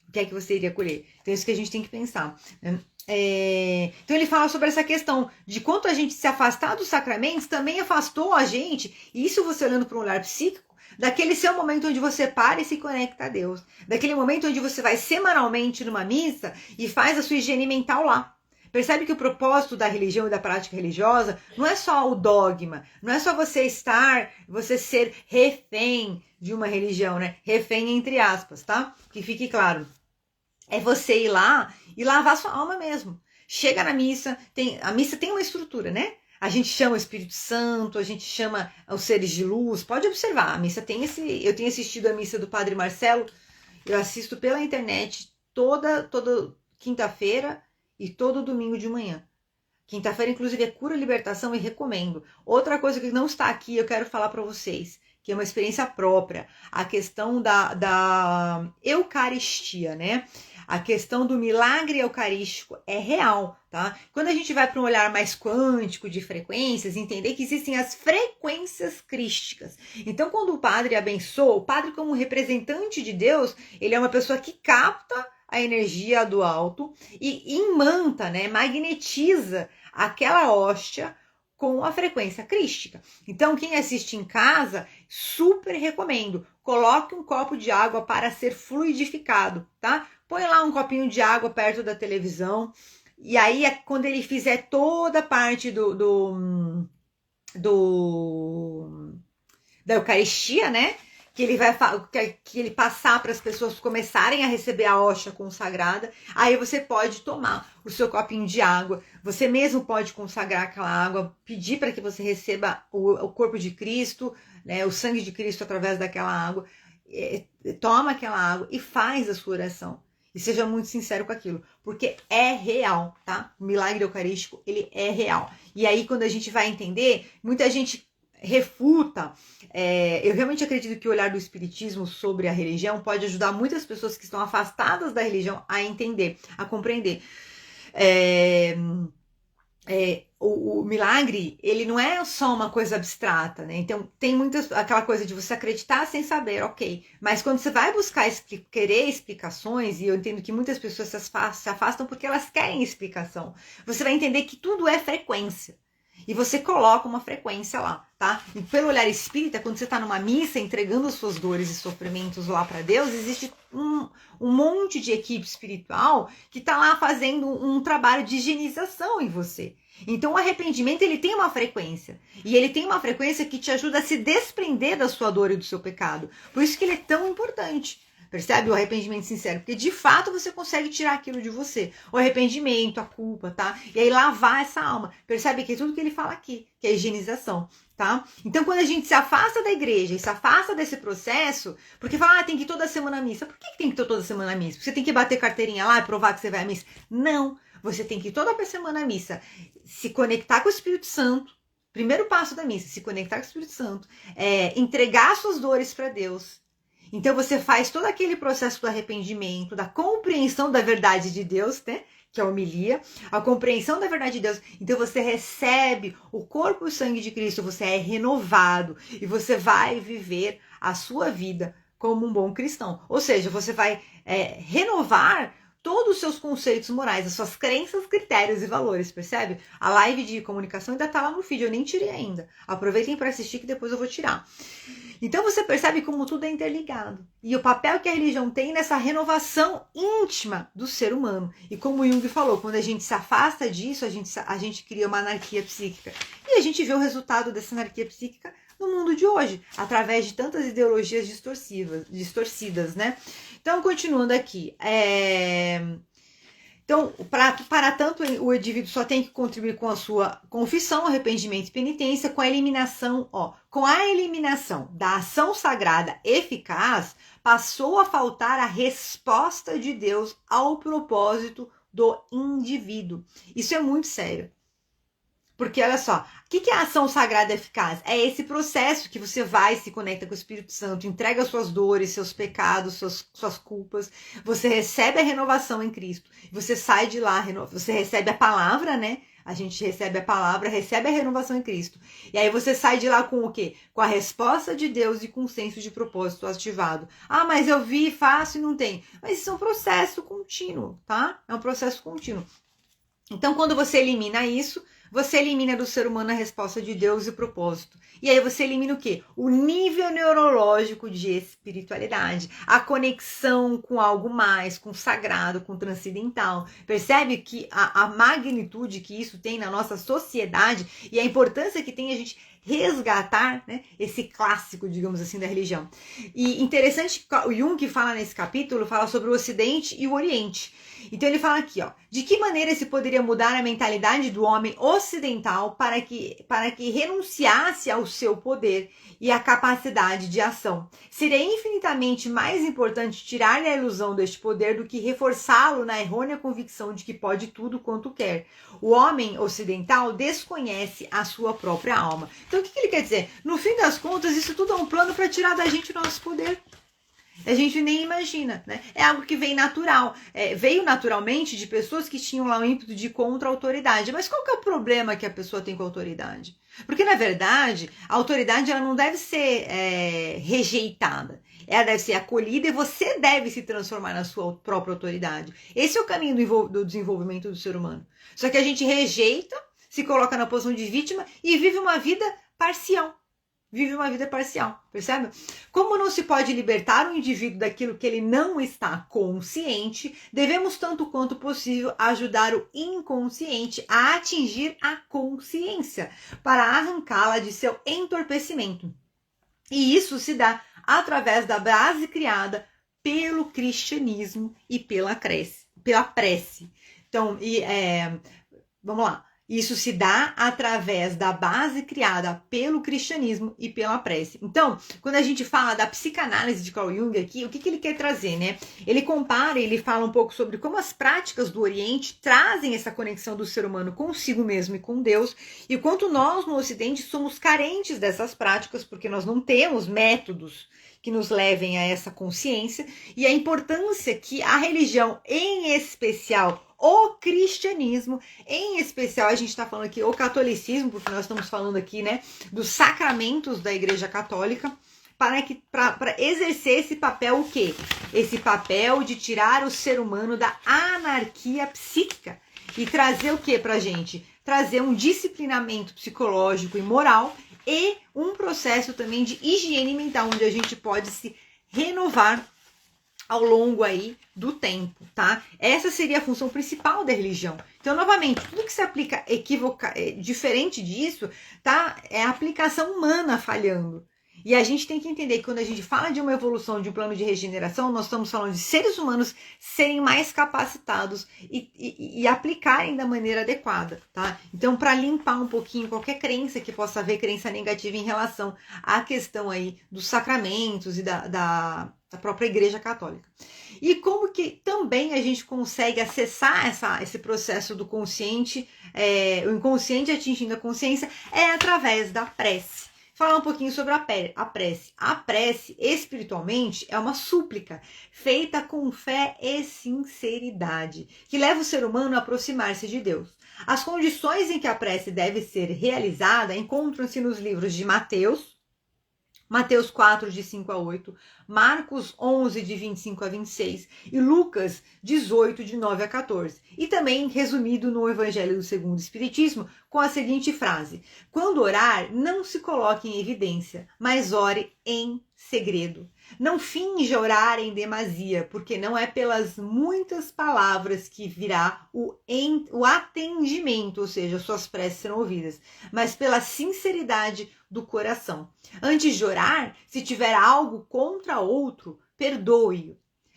O que é que você iria colher? Então é isso que a gente tem que pensar, né? Então ele fala sobre essa questão de quanto a gente se afastar dos sacramentos também afastou a gente, e isso você olhando para um olhar psíquico, daquele seu momento onde você para e se conecta a Deus, daquele momento onde você vai semanalmente numa missa e faz a sua higiene mental lá. Percebe que o propósito da religião e da prática religiosa não é só o dogma, não é só você ser refém de uma religião, né? Refém entre aspas, tá? Que fique claro. É você ir lá e lavar sua alma mesmo. Chega na missa, a missa tem uma estrutura, né? A gente chama o Espírito Santo, a gente chama os seres de luz. Pode observar, a missa tem eu tenho assistido a missa do Padre Marcelo, eu assisto pela internet toda quinta-feira e todo domingo de manhã. Quinta-feira, inclusive, é cura e libertação e recomendo. Outra coisa que não está aqui, eu quero falar para vocês, que é uma experiência própria, a questão da Eucaristia, né? A questão do milagre eucarístico é real, tá? Quando a gente vai para um olhar mais quântico de frequências, entender que existem as frequências crísticas. Então, quando o padre abençoa, o padre como representante de Deus, ele é uma pessoa que capta a energia do alto e imanta, né, magnetiza aquela hóstia com a frequência crística. Então, quem assiste em casa, super recomendo. Coloque um copo de água para ser fluidificado, tá? Põe lá um copinho de água perto da televisão. E aí, quando ele fizer toda a parte da Eucaristia, né? Que ele passar para as pessoas começarem a receber a hóstia consagrada, aí você pode tomar o seu copinho de água, você mesmo pode consagrar aquela água, pedir para que você receba o corpo de Cristo, né, o sangue de Cristo através daquela água, toma aquela água e faz a sua oração. E seja muito sincero com aquilo, porque é real, tá? O milagre eucarístico, ele é real. E aí, quando a gente vai entender, muita gente refuta. Eu realmente acredito que o olhar do espiritismo sobre a religião pode ajudar muitas pessoas que estão afastadas da religião a entender, a compreender. O milagre, ele não é só uma coisa abstrata, né? Então, tem aquela coisa de você acreditar sem saber, ok. Mas quando você vai buscar querer explicações, e eu entendo que muitas pessoas se afastam porque elas querem explicação, você vai entender que tudo é frequência. E você coloca uma frequência lá, tá? E pelo olhar espírita, quando você está numa missa entregando as suas dores e sofrimentos lá para Deus, existe um monte de equipe espiritual que está lá fazendo um trabalho de higienização em você. Então o arrependimento, ele tem uma frequência. E ele tem uma frequência que te ajuda a se desprender da sua dor e do seu pecado. Por isso que ele é tão importante. Percebe? O arrependimento sincero. Porque de fato você consegue tirar aquilo de você. O arrependimento, a culpa, tá? E aí lavar essa alma. Percebe que é tudo que ele fala aqui, que é higienização, tá? Então quando a gente se afasta da igreja e se afasta desse processo, porque fala, tem que ir toda semana à missa. Por que tem que ir toda semana à missa? Porque você tem que bater carteirinha lá e provar que você vai à missa? Não. Você tem que ir toda semana à missa. Se conectar com o Espírito Santo. Primeiro passo da missa, se conectar com o Espírito Santo. Entregar suas dores para Deus. Então você faz todo aquele processo do arrependimento, da compreensão da verdade de Deus, né? Que é a homilia, a compreensão da verdade de Deus. Então você recebe o corpo e o sangue de Cristo, você é renovado e você vai viver a sua vida como um bom cristão. Ou seja, você vai renovar todos os seus conceitos morais, as suas crenças, critérios e valores, percebe? A live de comunicação ainda tá lá no feed, eu nem tirei ainda. Aproveitem para assistir que depois eu vou tirar. Então você percebe como tudo é interligado. E o papel que a religião tem nessa renovação íntima do ser humano. E como Jung falou, quando a gente se afasta disso, a gente cria uma anarquia psíquica. E a gente vê o resultado dessa anarquia psíquica no mundo de hoje, através de tantas ideologias distorcidas, né? Então, continuando aqui. Então, para tanto, o indivíduo só tem que contribuir com a sua confissão, arrependimento e penitência, com a eliminação da ação sagrada eficaz, passou a faltar a resposta de Deus ao propósito do indivíduo. Isso é muito sério. Porque, olha só, o que é a ação sagrada eficaz? É esse processo que você vai, se conecta com o Espírito Santo, entrega suas dores, seus pecados, suas culpas, você recebe a renovação em Cristo, você sai de lá, você recebe a palavra, né? A gente recebe a palavra, recebe a renovação em Cristo. E aí você sai de lá com o quê? Com a resposta de Deus e com o senso de propósito ativado. Ah, mas eu vi, faço e não tem. Mas isso é um processo contínuo, tá? É um processo contínuo. Então, quando você elimina isso, você elimina do ser humano a resposta de Deus e o propósito. E aí você elimina o quê? O nível neurológico de espiritualidade, a conexão com algo mais, com o sagrado, com o transcendental. Percebe que a magnitude que isso tem na nossa sociedade e a importância que tem a gente resgatar, né, esse clássico, digamos assim, da religião. E interessante, o Jung fala nesse capítulo, fala sobre o Ocidente e o Oriente. Então ele fala aqui, ó, de que maneira se poderia mudar a mentalidade do homem ocidental para que renunciasse ao seu poder e à capacidade de ação. Seria infinitamente mais importante tirar-lhe a ilusão deste poder do que reforçá-lo na errônea convicção de que pode tudo quanto quer. O homem ocidental desconhece a sua própria alma. Então o que ele quer dizer? No fim das contas, isso tudo é um plano para tirar da gente o nosso poder. A gente nem imagina, né? É algo que vem natural. Veio naturalmente de pessoas que tinham lá um ímpeto de contra a autoridade. Mas qual que é o problema que a pessoa tem com a autoridade? Porque, na verdade, a autoridade ela não deve ser rejeitada. Ela deve ser acolhida e você deve se transformar na sua própria autoridade. Esse é o caminho do desenvolvimento do ser humano. Só que a gente rejeita, se coloca na posição de vítima e vive uma vida parcial. Percebe? Como não se pode libertar o indivíduo daquilo que ele não está consciente, devemos, tanto quanto possível, ajudar o inconsciente a atingir a consciência, para arrancá-la de seu entorpecimento. E isso se dá através da base criada pelo cristianismo e pela prece. Então, vamos lá. Isso se dá através da base criada pelo cristianismo e pela prece. Então, quando a gente fala da psicanálise de Carl Jung aqui, o que ele quer trazer, né? Ele compara, ele fala um pouco sobre como as práticas do Oriente trazem essa conexão do ser humano consigo mesmo e com Deus, e o quanto nós no Ocidente somos carentes dessas práticas, porque nós não temos métodos que nos levem a essa consciência, e a importância que a religião, em especial o cristianismo, em especial a gente está falando aqui o catolicismo, porque nós estamos falando aqui, né, dos sacramentos da Igreja Católica, para exercer esse papel o quê? Esse papel de tirar o ser humano da anarquia psíquica e trazer o quê pra gente? Trazer um disciplinamento psicológico e moral e um processo também de higiene mental, onde a gente pode se renovar ao longo aí do tempo, tá? Essa seria a função principal da religião. Então, novamente, tudo que se aplica diferente disso, tá? É a aplicação humana falhando. E a gente tem que entender que quando a gente fala de uma evolução, de um plano de regeneração, nós estamos falando de seres humanos serem mais capacitados e aplicarem da maneira adequada, tá? Então, para limpar um pouquinho qualquer crença que possa haver, crença negativa em relação à questão aí dos sacramentos e da própria Igreja Católica. E como que também a gente consegue acessar esse processo do consciente, o inconsciente atingindo a consciência, é através da prece. Falar um pouquinho sobre a prece. A prece, espiritualmente, é uma súplica feita com fé e sinceridade, que leva o ser humano a aproximar-se de Deus. As condições em que a prece deve ser realizada encontram-se nos livros de Mateus 4, de 5 a 8, Marcos 11, de 25 a 26 e Lucas 18, de 9 a 14. E também resumido no Evangelho do Segundo Espiritismo com a seguinte frase: quando orar, não se coloque em evidência, mas ore em segredo. Não finja orar em demasia, porque não é pelas muitas palavras que virá o atendimento, ou seja, suas preces serão ouvidas, mas pela sinceridade do coração. Antes de orar, se tiver algo contra outro, perdoe-o,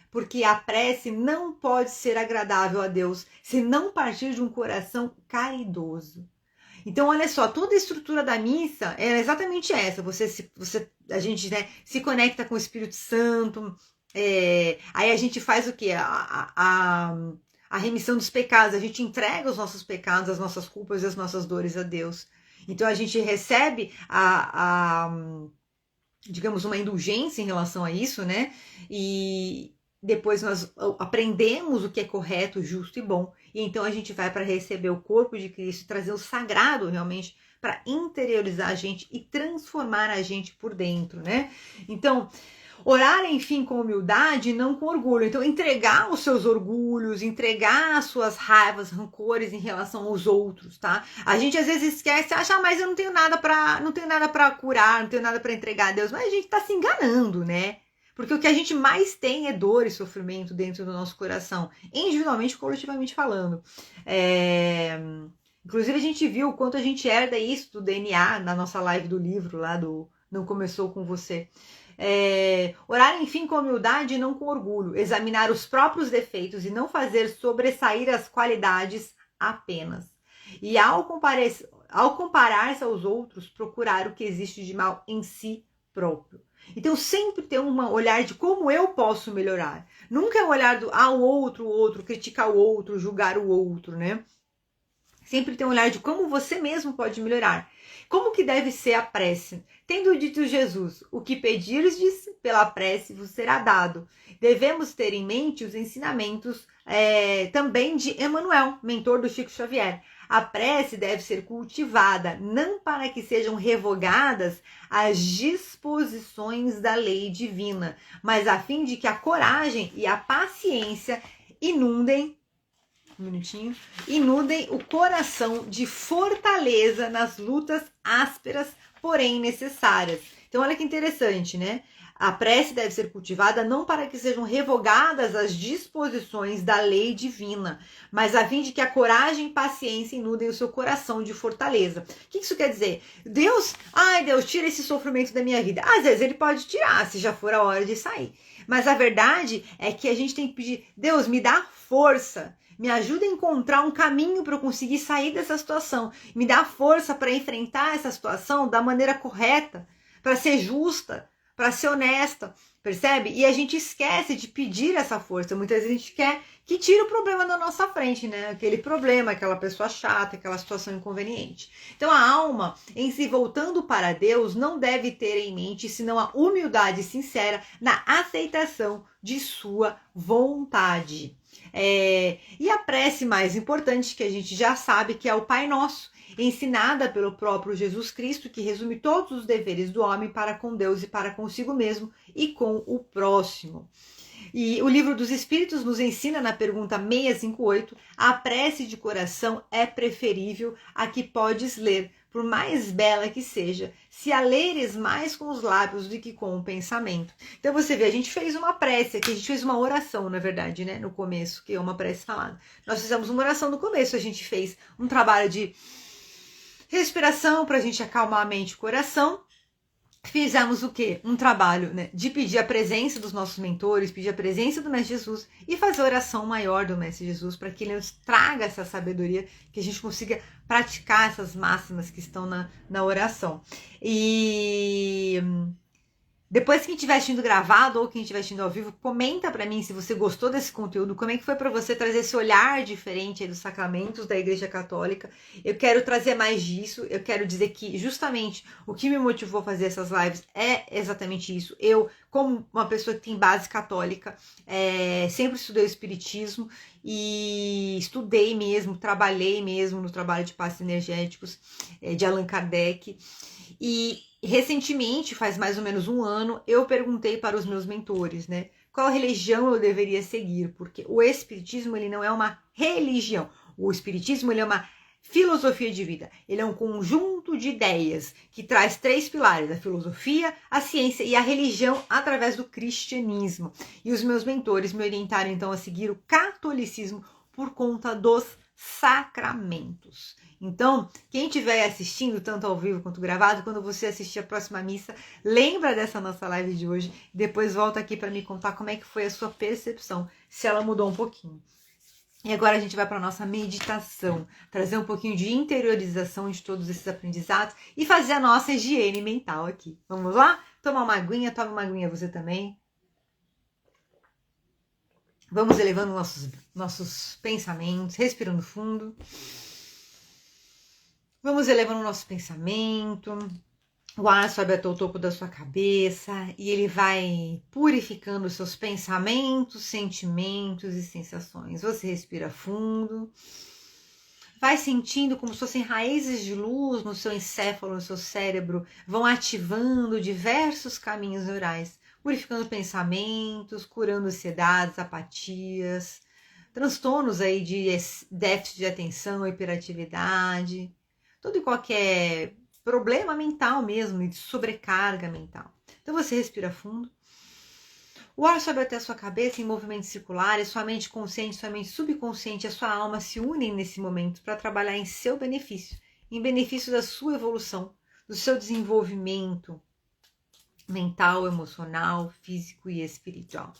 porque a prece não pode ser agradável a Deus se não partir de um coração caridoso. Então, olha só, toda a estrutura da missa é exatamente essa. A gente, né, se conecta com o Espírito Santo, aí a gente faz o quê? A remissão dos pecados, a gente entrega os nossos pecados, as nossas culpas e as nossas dores a Deus. Então, a gente recebe digamos, uma indulgência em relação a isso, né? E depois nós aprendemos o que é correto, justo e bom. E então a gente vai para receber o corpo de Cristo, trazer o sagrado realmente para interiorizar a gente e transformar a gente por dentro, né? Então, Orar, enfim, com humildade e não com orgulho. Então, entregar os seus orgulhos, entregar as suas raivas, rancores em relação aos outros, tá? A gente às vezes esquece, acha, mas eu não tenho nada para curar, não tenho nada para entregar a Deus. Mas a gente tá se enganando, né? Porque o que a gente mais tem é dor e sofrimento dentro do nosso coração, individualmente e coletivamente falando. Inclusive, a gente viu o quanto a gente herda isso do DNA na nossa live do livro lá do Não Começou Com Você. Orar, enfim, com humildade e não com orgulho. Examinar os próprios defeitos e não fazer sobressair as qualidades apenas. E ao comparar-se aos outros, procurar o que existe de mal em si próprio. Então, sempre ter um olhar de como eu posso melhorar. Nunca é o olhar do o outro, criticar o outro, julgar o outro, né? Sempre ter um olhar de como você mesmo pode melhorar. Como que deve ser a prece? Tendo dito Jesus, o que pedirdes pela prece vos será dado. Devemos ter em mente os ensinamentos também de Emmanuel, mentor do Chico Xavier. A prece deve ser cultivada, não para que sejam revogadas as disposições da lei divina, mas a fim de que a coragem e a paciência inundem o coração de fortaleza nas lutas ásperas, porém necessárias. Então, olha que interessante, né? A prece deve ser cultivada não para que sejam revogadas as disposições da lei divina, mas a fim de que a coragem e paciência inundem o seu coração de fortaleza. O que isso quer dizer? Deus, tira esse sofrimento da minha vida. Às vezes ele pode tirar, se já for a hora de sair. Mas a verdade é que a gente tem que pedir, Deus, me dá força. Me ajuda a encontrar um caminho para eu conseguir sair dessa situação. Me dá força para enfrentar essa situação da maneira correta, para ser justa, para ser honesta, percebe? E a gente esquece de pedir essa força. Muitas vezes a gente quer que tire o problema da nossa frente, né? Aquele problema, aquela pessoa chata, aquela situação inconveniente. Então a alma, em se voltando para Deus, não deve ter em mente senão a humildade sincera na aceitação de sua vontade. E a prece mais importante, que a gente já sabe, que é o Pai Nosso, ensinada pelo próprio Jesus Cristo, que resume todos os deveres do homem para com Deus e para consigo mesmo e com o próximo. E o Livro dos Espíritos nos ensina na pergunta 658, a prece de coração é preferível à que podes ler, por mais bela que seja, se a leres mais com os lábios do que com o pensamento. Então você vê, a gente fez uma prece aqui, a gente fez uma oração, na verdade, né, no começo, que é uma prece falada. Nós fizemos uma oração no começo, a gente fez um trabalho de respiração para a gente acalmar a mente e o coração. Fizemos o quê? Um trabalho, né, de pedir a presença dos nossos mentores, pedir a presença do Mestre Jesus e fazer a oração maior do Mestre Jesus para que ele nos traga essa sabedoria, que a gente consiga praticar essas máximas que estão na oração. E depois, quem estiver assistindo gravado ou quem estiver assistindo ao vivo, comenta para mim se você gostou desse conteúdo, como é que foi para você trazer esse olhar diferente aí dos sacramentos da Igreja Católica. Eu quero trazer mais disso, eu quero dizer que justamente o que me motivou a fazer essas lives é exatamente isso. Eu, como uma pessoa que tem base católica, sempre estudei o Espiritismo e estudei mesmo, trabalhei mesmo no trabalho de passes energéticos de Allan Kardec. E recentemente, faz mais ou menos um ano, eu perguntei para os meus mentores, né, qual religião eu deveria seguir, porque o Espiritismo, ele não é uma religião, o Espiritismo, ele é uma filosofia de vida, ele é um conjunto de ideias que traz 3 pilares, a filosofia, a ciência e a religião através do cristianismo. E os meus mentores me orientaram então a seguir o catolicismo por conta dos sacramentos. Então, quem estiver assistindo, tanto ao vivo quanto gravado, quando você assistir a próxima missa, lembra dessa nossa live de hoje, depois volta aqui para me contar como é que foi a sua percepção, se ela mudou um pouquinho. E agora a gente vai para a nossa meditação, trazer um pouquinho de interiorização de todos esses aprendizados e fazer a nossa higiene mental aqui. Vamos lá? Tomar uma aguinha, toma uma aguinha você também. Vamos elevando nossos pensamentos, respirando fundo. Vamos elevando o nosso pensamento, o ar sobe até o topo da sua cabeça e ele vai purificando os seus pensamentos, sentimentos e sensações. Você respira fundo, vai sentindo como se fossem raízes de luz no seu encéfalo, no seu cérebro, vão ativando diversos caminhos neurais. purificando pensamentos, curando ansiedades, apatias, transtornos aí de déficit de atenção, hiperatividade, todo e qualquer problema mental mesmo, de sobrecarga mental. Então você respira fundo. O ar sobe até a sua cabeça em movimentos circulares, sua mente consciente, sua mente subconsciente e a sua alma se unem nesse momento para trabalhar em seu benefício, em benefício da sua evolução, do seu desenvolvimento mental, emocional, físico e espiritual.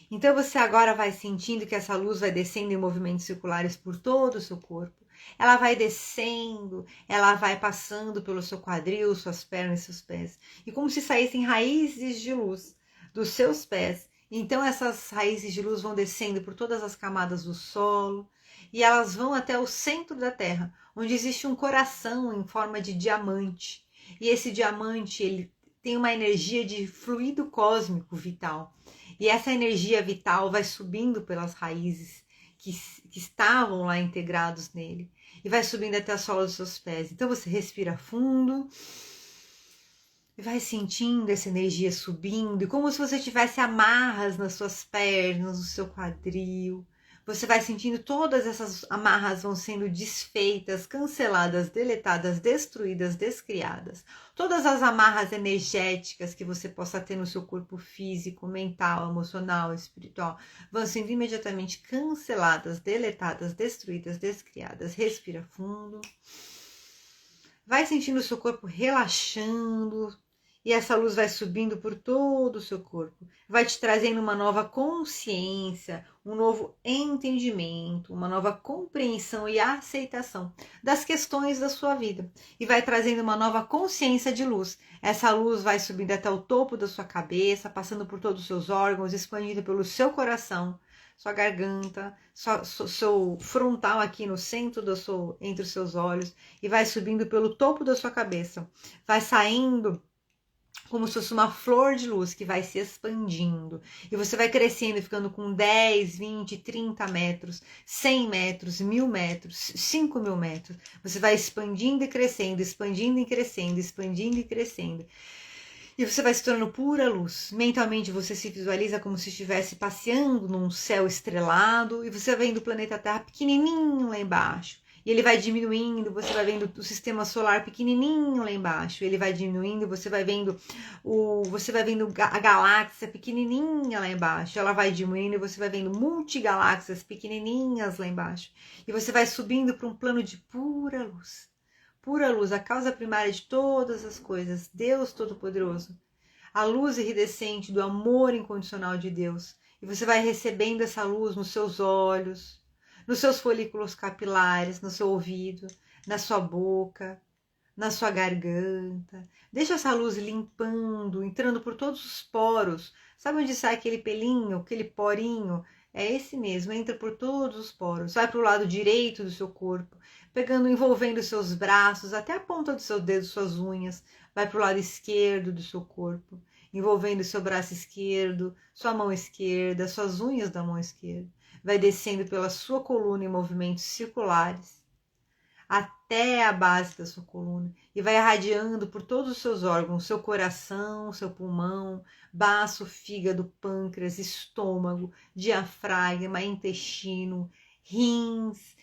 Então você agora vai sentindo que essa luz vai descendo em movimentos circulares por todo o seu corpo. Ela vai descendo, ela vai passando pelo seu quadril, suas pernas e seus pés. E como se saíssem raízes de luz dos seus pés. Então essas raízes de luz vão descendo por todas as camadas do solo e elas vão até o centro da Terra, onde existe um coração em forma de diamante. E esse diamante, ele tem uma energia de fluido cósmico vital. E essa energia vital vai subindo pelas raízes que estavam lá integrados nele. E vai subindo até a sola dos seus pés. Então você respira fundo e vai sentindo essa energia subindo. E como se você tivesse amarras nas suas pernas, no seu quadril. Você vai sentindo todas essas amarras vão sendo desfeitas, canceladas, deletadas, destruídas, descriadas. Todas as amarras energéticas que você possa ter no seu corpo físico, mental, emocional, espiritual, vão sendo imediatamente canceladas, deletadas, destruídas, descriadas. Respira fundo. Vai sentindo o seu corpo relaxando. E essa luz vai subindo por todo o seu corpo, vai te trazendo uma nova consciência, um novo entendimento, uma nova compreensão e aceitação das questões da sua vida. E vai trazendo uma nova consciência de luz. Essa luz vai subindo até o topo da sua cabeça, passando por todos os seus órgãos, expandindo pelo seu coração, sua garganta, seu frontal aqui no centro entre os seus olhos, e vai subindo pelo topo da sua cabeça, vai saindo como se fosse uma flor de luz que vai se expandindo. E você vai crescendo, ficando com 10, 20, 30 metros, 100 metros, 1000 metros, 5000 metros. Você vai expandindo e crescendo, expandindo e crescendo, expandindo e crescendo. E você vai se tornando pura luz. Mentalmente você se visualiza como se estivesse passeando num céu estrelado e você vai vendo o planeta Terra pequenininho lá embaixo. E ele vai diminuindo, você vai vendo o sistema solar pequenininho lá embaixo. Ele vai diminuindo, você vai vendo a galáxia pequenininha lá embaixo. Ela vai diminuindo e você vai vendo multigaláxias pequenininhas lá embaixo. E você vai subindo para um plano de pura luz. Pura luz, a causa primária de todas as coisas, Deus Todo-Poderoso. A luz iridescente do amor incondicional de Deus. E você vai recebendo essa luz nos seus olhos, nos seus folículos capilares, no seu ouvido, na sua boca, na sua garganta. Deixa essa luz limpando, entrando por todos os poros. Sabe onde sai aquele pelinho, aquele porinho? É esse mesmo, entra por todos os poros. Vai para o lado direito do seu corpo, pegando, envolvendo os seus braços, até a ponta do seu dedo, suas unhas. Vai para o lado esquerdo do seu corpo, envolvendo o seu braço esquerdo, sua mão esquerda, suas unhas da mão esquerda. Vai descendo pela sua coluna em movimentos circulares até a base da sua coluna e vai irradiando por todos os seus órgãos, seu coração, seu pulmão, baço, fígado, pâncreas, estômago, diafragma, intestino, rins,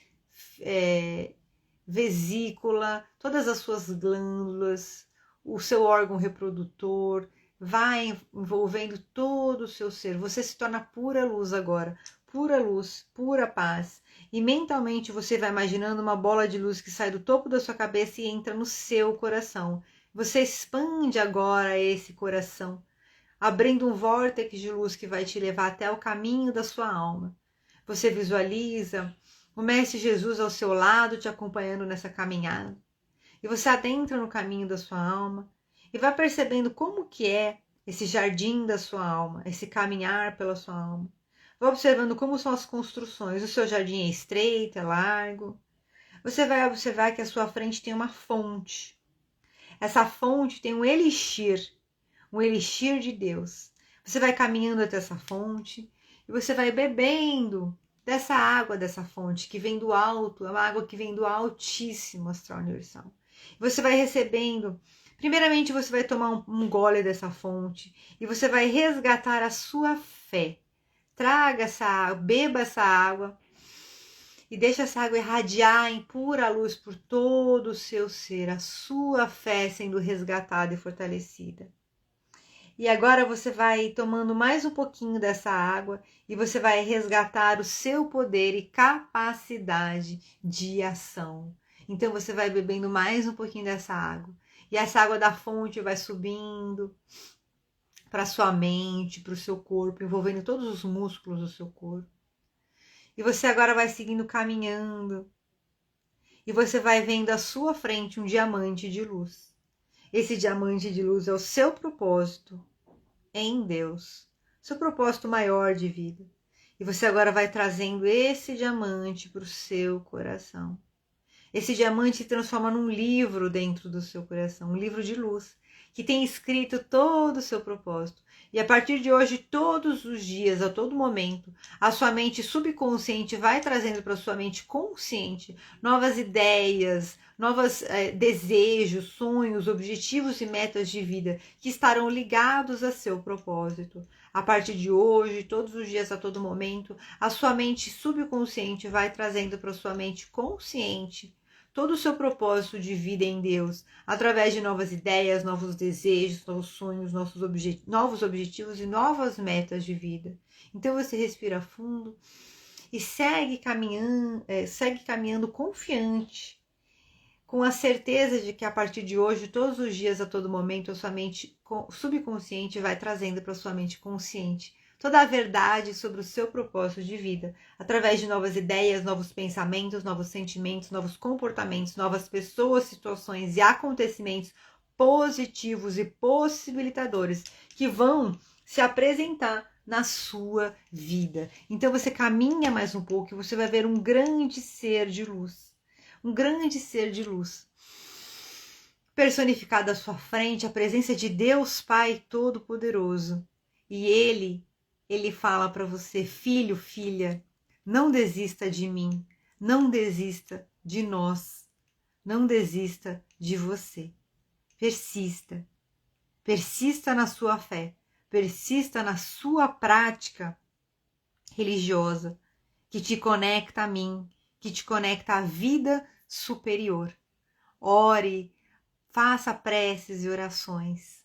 vesícula, todas as suas glândulas, o seu órgão reprodutor, vai envolvendo todo o seu ser. Você se torna pura luz agora, pura luz, pura paz. E mentalmente você vai imaginando uma bola de luz que sai do topo da sua cabeça e entra no seu coração. Você expande agora esse coração, abrindo um vórtice de luz que vai te levar até o caminho da sua alma. Você visualiza o Mestre Jesus ao seu lado, te acompanhando nessa caminhada. E você adentra no caminho da sua alma e vai percebendo como que é esse jardim da sua alma, esse caminhar pela sua alma. Vai observando como são as construções. O seu jardim é estreito, é largo. Você vai observar que à sua frente tem uma fonte. Essa fonte tem um elixir de Deus. Você vai caminhando até essa fonte e você vai bebendo dessa água dessa fonte que vem do alto, é uma água que vem do altíssimo astral universal. Você vai recebendo Primeiramente, você vai tomar um gole dessa fonte e você vai resgatar a sua fé. Traga essa água, beba essa água e deixa essa água irradiar em pura luz por todo o seu ser, a sua fé sendo resgatada e fortalecida. E agora você vai tomando mais um pouquinho dessa água e você vai resgatar o seu poder e capacidade de ação. Então você vai bebendo mais um pouquinho dessa água. E essa água da fonte vai subindo para sua mente, para o seu corpo, envolvendo todos os músculos do seu corpo. E você agora vai seguindo caminhando. E você vai vendo à sua frente um diamante de luz. Esse diamante de luz é o seu propósito em Deus, seu propósito maior de vida. E você agora vai trazendo esse diamante para o seu coração. Esse diamante se transforma num livro dentro do seu coração, um livro de luz, que tem escrito todo o seu propósito. E a partir de hoje, todos os dias, a todo momento, a sua mente subconsciente vai trazendo para a sua mente consciente novas ideias, novos desejos, sonhos, objetivos e metas de vida que estarão ligados a seu propósito. A partir de hoje, todos os dias, a todo momento, a sua mente subconsciente vai trazendo para a sua mente consciente todo o seu propósito de vida em Deus, através de novas ideias, novos desejos, novos sonhos, novos objetivos e novas metas de vida. Então você respira fundo e segue caminhando confiante, com a certeza de que a partir de hoje, todos os dias, a todo momento, a sua mente subconsciente vai trazendo para a sua mente consciente toda a verdade sobre o seu propósito de vida, através de novas ideias, novos pensamentos, novos sentimentos, novos comportamentos, novas pessoas, situações e acontecimentos positivos e possibilitadores que vão se apresentar na sua vida. Então você caminha mais um pouco e você vai ver um grande ser de luz. Um grande ser de luz. Personificado à sua frente, a presença de Deus Pai Todo-Poderoso. E Ele fala para você, filho, filha, não desista de mim, não desista de nós, não desista de você. Persista, persista na sua fé, persista na sua prática religiosa, que te conecta a mim, que te conecta à vida superior. Ore, faça preces e orações,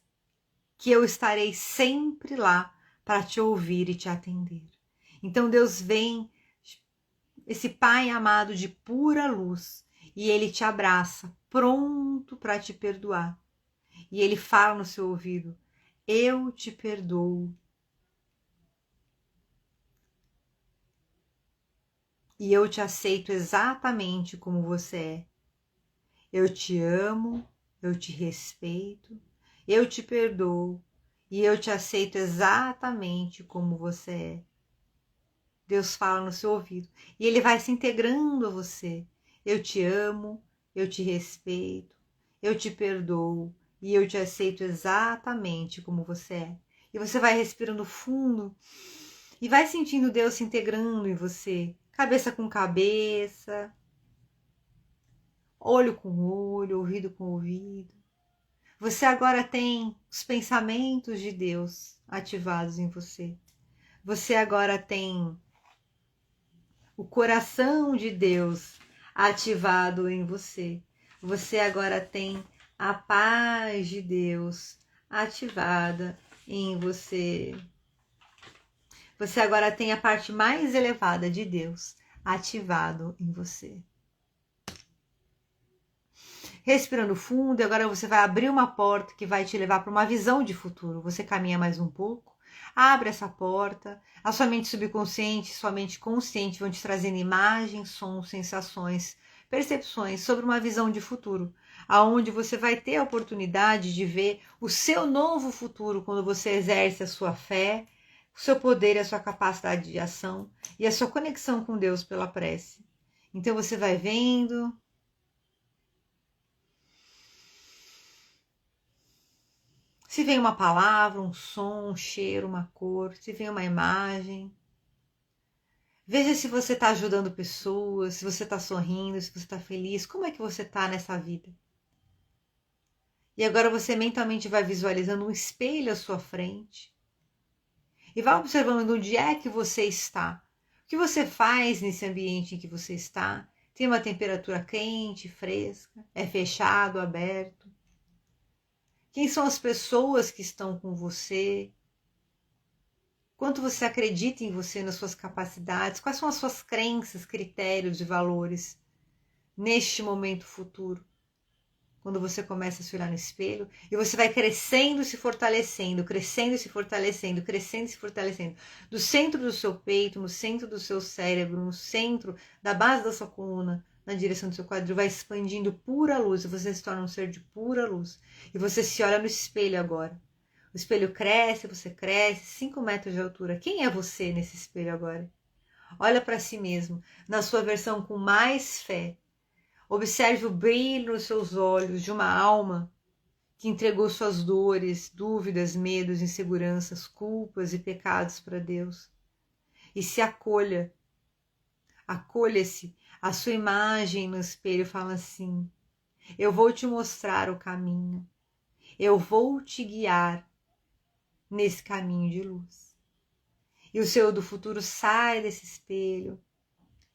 que eu estarei sempre lá para te ouvir e te atender. Então Deus vem, esse Pai amado de pura luz, e Ele te abraça, pronto para te perdoar. E Ele fala no seu ouvido, eu te perdoo. E eu te aceito exatamente como você é. Eu te amo, eu te respeito, eu te perdoo e eu te aceito exatamente como você é. Deus fala no seu ouvido e Ele vai se integrando a você. Eu te amo, eu te respeito, eu te perdoo e eu te aceito exatamente como você é. E você vai respirando fundo e vai sentindo Deus se integrando em você, cabeça com cabeça, olho com olho, ouvido com ouvido. Você agora tem os pensamentos de Deus ativados em você. Você agora tem o coração de Deus ativado em você. Você agora tem a paz de Deus ativada em você. Você agora tem a parte mais elevada de Deus ativado em você. Respirando fundo, e agora você vai abrir uma porta que vai te levar para uma visão de futuro. Você caminha mais um pouco, abre essa porta, a sua mente subconsciente, sua mente consciente vão te trazendo imagens, sons, sensações, percepções sobre uma visão de futuro, aonde você vai ter a oportunidade de ver o seu novo futuro quando você exerce a sua fé, o seu poder e a sua capacidade de ação e a sua conexão com Deus pela prece. Então você vai vendo. Se vem uma palavra, um som, um cheiro, uma cor, se vem uma imagem. Veja se você está ajudando pessoas, se você está sorrindo, se você está feliz. Como é que você está nessa vida? E agora você mentalmente vai visualizando um espelho à sua frente. E vai observando onde é que você está. O que você faz nesse ambiente em que você está? Tem uma temperatura quente, fresca? É fechado, aberto? Quem são as pessoas que estão com você? Quanto você acredita em você, nas suas capacidades? Quais são as suas crenças, critérios e valores neste momento futuro? Quando você começa a se olhar no espelho e você vai crescendo e se fortalecendo, crescendo e se fortalecendo, crescendo e se fortalecendo. Do centro do seu peito, no centro do seu cérebro, no centro da base da sua coluna, na direção do seu quadril, vai expandindo pura luz e você se torna um ser de pura luz. E você se olha no espelho agora. O espelho cresce, você cresce, 5 metros de altura. Quem é você nesse espelho agora? Olha para si mesmo, na sua versão com mais fé. Observe o brilho nos seus olhos de uma alma que entregou suas dores, dúvidas, medos, inseguranças, culpas e pecados para Deus. E se acolha. Acolha-se. A sua imagem no espelho fala assim: eu vou te mostrar o caminho. Eu vou te guiar nesse caminho de luz. E o seu eu do futuro sai desse espelho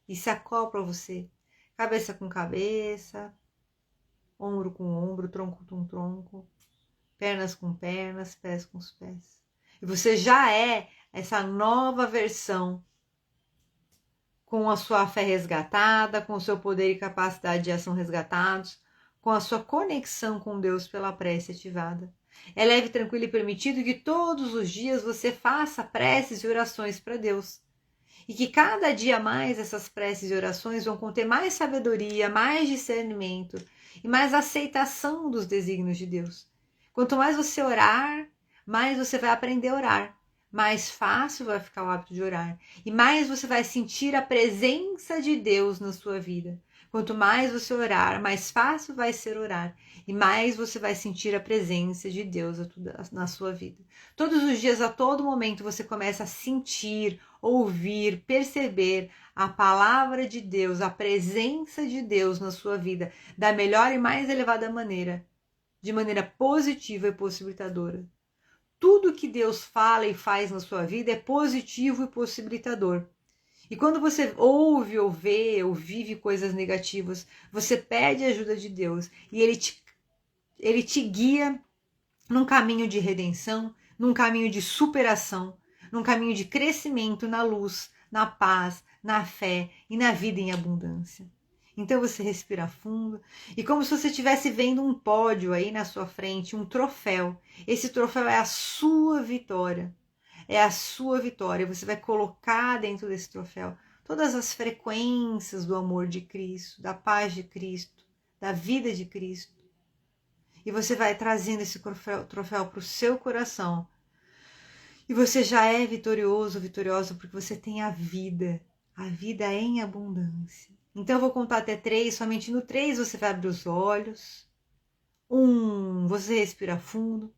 e se acopla a você. Cabeça com cabeça, ombro com ombro, tronco com tronco, pernas com pernas, pés com os pés. E você já é essa nova versão, com a sua fé resgatada, com o seu poder e capacidade de ação resgatados, com a sua conexão com Deus pela prece ativada. É leve, tranquilo e permitido que todos os dias você faça preces e orações para Deus. E que cada dia mais essas preces e orações vão conter mais sabedoria, mais discernimento e mais aceitação dos desígnios de Deus. Quanto mais você orar, mais você vai aprender a orar. Mais fácil vai ficar o hábito de orar. E mais você vai sentir a presença de Deus na sua vida. Quanto mais você orar, mais fácil vai ser orar. E mais você vai sentir a presença de Deus na sua vida. Todos os dias, a todo momento, você começa a sentir, ouvir, perceber a palavra de Deus, a presença de Deus na sua vida, da melhor e mais elevada maneira, de maneira positiva e possibilitadora. Tudo que Deus fala e faz na sua vida é positivo e possibilitador. E quando você ouve ou vê ou vive coisas negativas, você pede a ajuda de Deus e Ele te guia num caminho de redenção, num caminho de superação, num caminho de crescimento na luz, na paz, na fé e na vida em abundância. Então você respira fundo e como se você estivesse vendo um pódio aí na sua frente, um troféu. Esse troféu é a sua vitória. É a sua vitória. Você vai colocar dentro desse troféu todas as frequências do amor de Cristo, da paz de Cristo, da vida de Cristo. E você vai trazendo esse troféu para o seu coração. E você já é vitorioso, vitoriosa, porque você tem a vida em abundância. Então eu vou contar até 3, somente no 3 você vai abrir os olhos. 1, você respira fundo.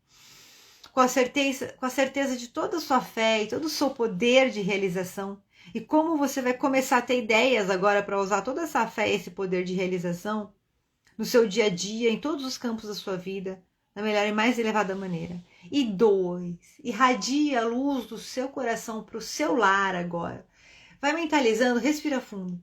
Com a certeza de toda a sua fé e todo o seu poder de realização. E como você vai começar a ter ideias agora para usar toda essa fé e esse poder de realização no seu dia a dia, em todos os campos da sua vida, da melhor e mais elevada maneira. E 2, irradia a luz do seu coração para o seu lar agora. Vai mentalizando, respira fundo.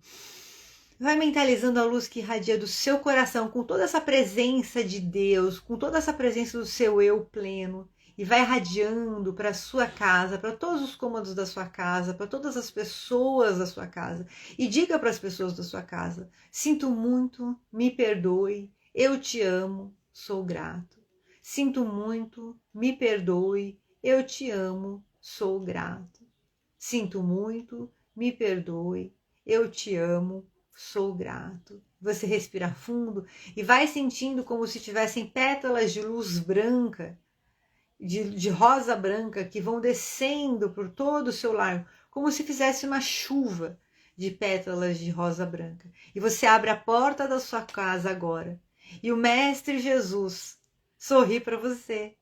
Vai mentalizando a luz que irradia do seu coração com toda essa presença de Deus, com toda essa presença do seu eu pleno. E vai irradiando para a sua casa, para todos os cômodos da sua casa, para todas as pessoas da sua casa. E diga para as pessoas da sua casa: sinto muito, me perdoe, eu te amo, sou grato. Sinto muito, me perdoe, eu te amo, sou grato. Sinto muito, me perdoe, eu te amo, sou grato. Você respira fundo e vai sentindo como se tivessem pétalas de luz branca, de rosa branca, que vão descendo por todo o seu lar, como se fizesse uma chuva de pétalas de rosa branca. E você abre a porta da sua casa agora, e o Mestre Jesus sorri para você.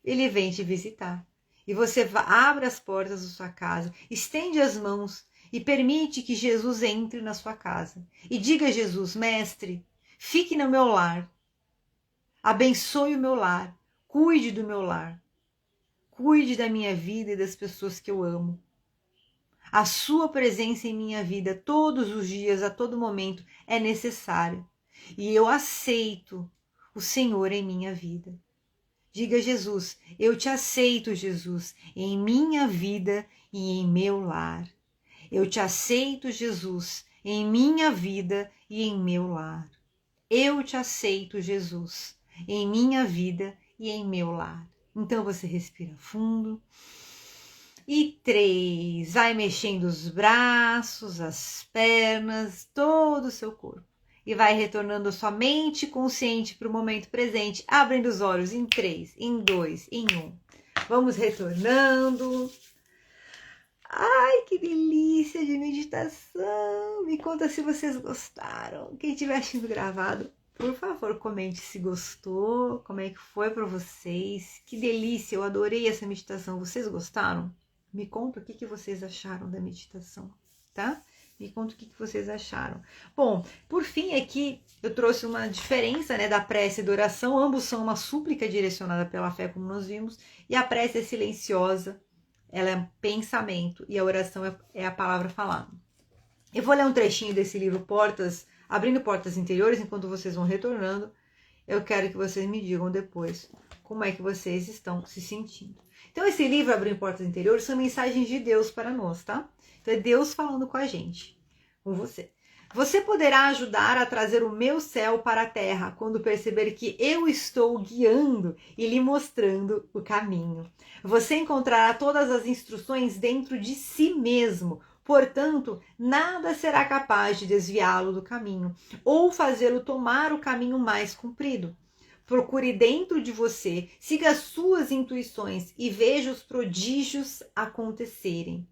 Ele vem te visitar. E você abre as portas da sua casa, estende as mãos e permite que Jesus entre na sua casa. E diga a Jesus: Mestre, fique no meu lar. Abençoe o meu lar, cuide do meu lar, cuide da minha vida e das pessoas que eu amo. A sua presença em minha vida todos os dias, a todo momento, é necessária. E eu aceito o Senhor em minha vida. Diga, Jesus, eu te aceito, Jesus, em minha vida e em meu lar. Eu te aceito, Jesus, em minha vida e em meu lar. Eu te aceito, Jesus, em minha vida e em meu lar. Então você respira fundo. E 3, vai mexendo os braços, as pernas, todo o seu corpo. E vai retornando a sua mente consciente para o momento presente, abrindo os olhos em 3, em 2, em 1. Vamos retornando. Ai, que delícia de meditação! Me conta se vocês gostaram. Quem estiver assistindo gravado, por favor, comente se gostou, como é que foi para vocês. Que delícia, eu adorei essa meditação. Vocês gostaram? Me conta o que vocês acharam da meditação, tá? Me conta o que vocês acharam. Bom, por fim aqui eu trouxe uma diferença, né, da prece e da oração. Ambos são uma súplica direcionada pela fé, como nós vimos, e a prece é silenciosa, ela é um pensamento e a oração é a palavra falada. Eu vou ler um trechinho desse livro Abrindo Portas Interiores, enquanto vocês vão retornando. Eu quero que vocês me digam depois como é que vocês estão se sentindo. Então, esse livro, Abrindo Portas Interiores, são mensagens de Deus para nós, tá? Então, é Deus falando com a gente, com você. Você poderá ajudar a trazer o meu céu para a terra quando perceber que eu estou guiando e lhe mostrando o caminho. Você encontrará todas as instruções dentro de si mesmo. Portanto, nada será capaz de desviá-lo do caminho ou fazê-lo tomar o caminho mais comprido. Procure dentro de você, siga as suas intuições e veja os prodígios acontecerem.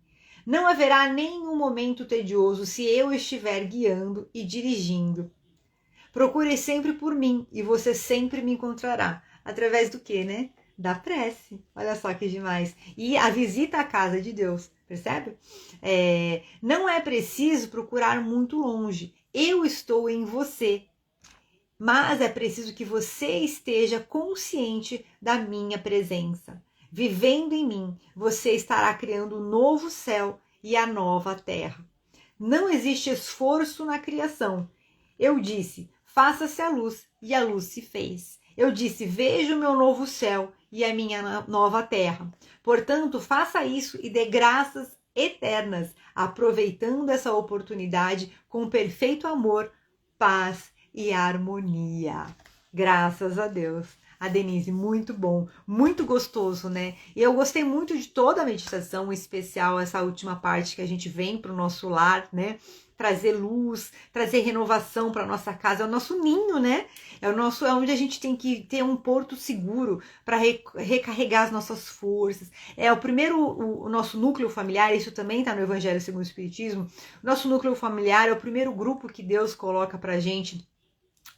Não haverá nenhum momento tedioso se eu estiver guiando e dirigindo. Procure sempre por mim e você sempre me encontrará. Através do quê, né? Da prece. Olha só que demais. E a visita à casa de Deus, percebe? Não é preciso procurar muito longe. Eu estou em você. Mas é preciso que você esteja consciente da minha presença. Vivendo em mim, você estará criando um novo céu e a nova terra. Não existe esforço na criação. Eu disse, faça-se a luz, e a luz se fez. Eu disse, veja o meu novo céu e a minha nova terra. Portanto, faça isso e dê graças eternas, aproveitando essa oportunidade com perfeito amor, paz e harmonia. Graças a Deus. A Denise, muito bom, muito gostoso, né? E eu gostei muito de toda a meditação, em especial essa última parte que a gente vem para o nosso lar, né? Trazer luz, trazer renovação para nossa casa, é o nosso ninho, né? É onde a gente tem que ter um porto seguro para recarregar as nossas forças. É o nosso núcleo familiar, isso também está no Evangelho segundo o Espiritismo. O nosso núcleo familiar é o primeiro grupo que Deus coloca para gente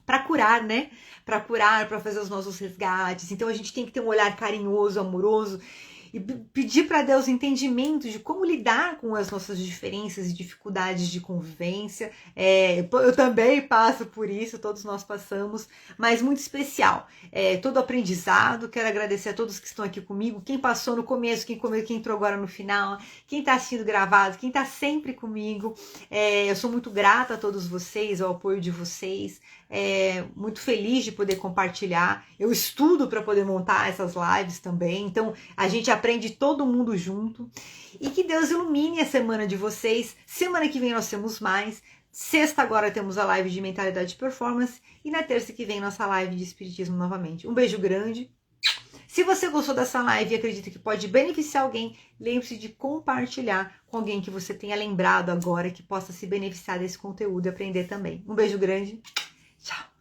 para curar, né? Para curar, para fazer os nossos resgates. Então a gente tem que ter um olhar carinhoso, amoroso e pedir para Deus entendimento de como lidar com as nossas diferenças e dificuldades de convivência. Eu também passo por isso, todos nós passamos, mas muito especial. Todo aprendizado, quero agradecer a todos que estão aqui comigo, quem passou no começo, quem entrou agora no final, quem está assistindo gravado, quem está sempre comigo. Eu sou muito grata a todos vocês, ao apoio de vocês. Muito feliz de poder compartilhar. Eu estudo para poder montar essas lives também, então a gente aprende todo mundo junto. E que Deus ilumine a semana de vocês. Semana que vem nós temos mais. Sexta agora temos a live de mentalidade e performance e na terça que vem nossa live de espiritismo novamente. Um beijo grande. Se você gostou dessa live e acredita que pode beneficiar alguém, lembre-se de compartilhar com alguém que você tenha lembrado agora que possa se beneficiar desse conteúdo e aprender também. Um beijo grande. Tchau!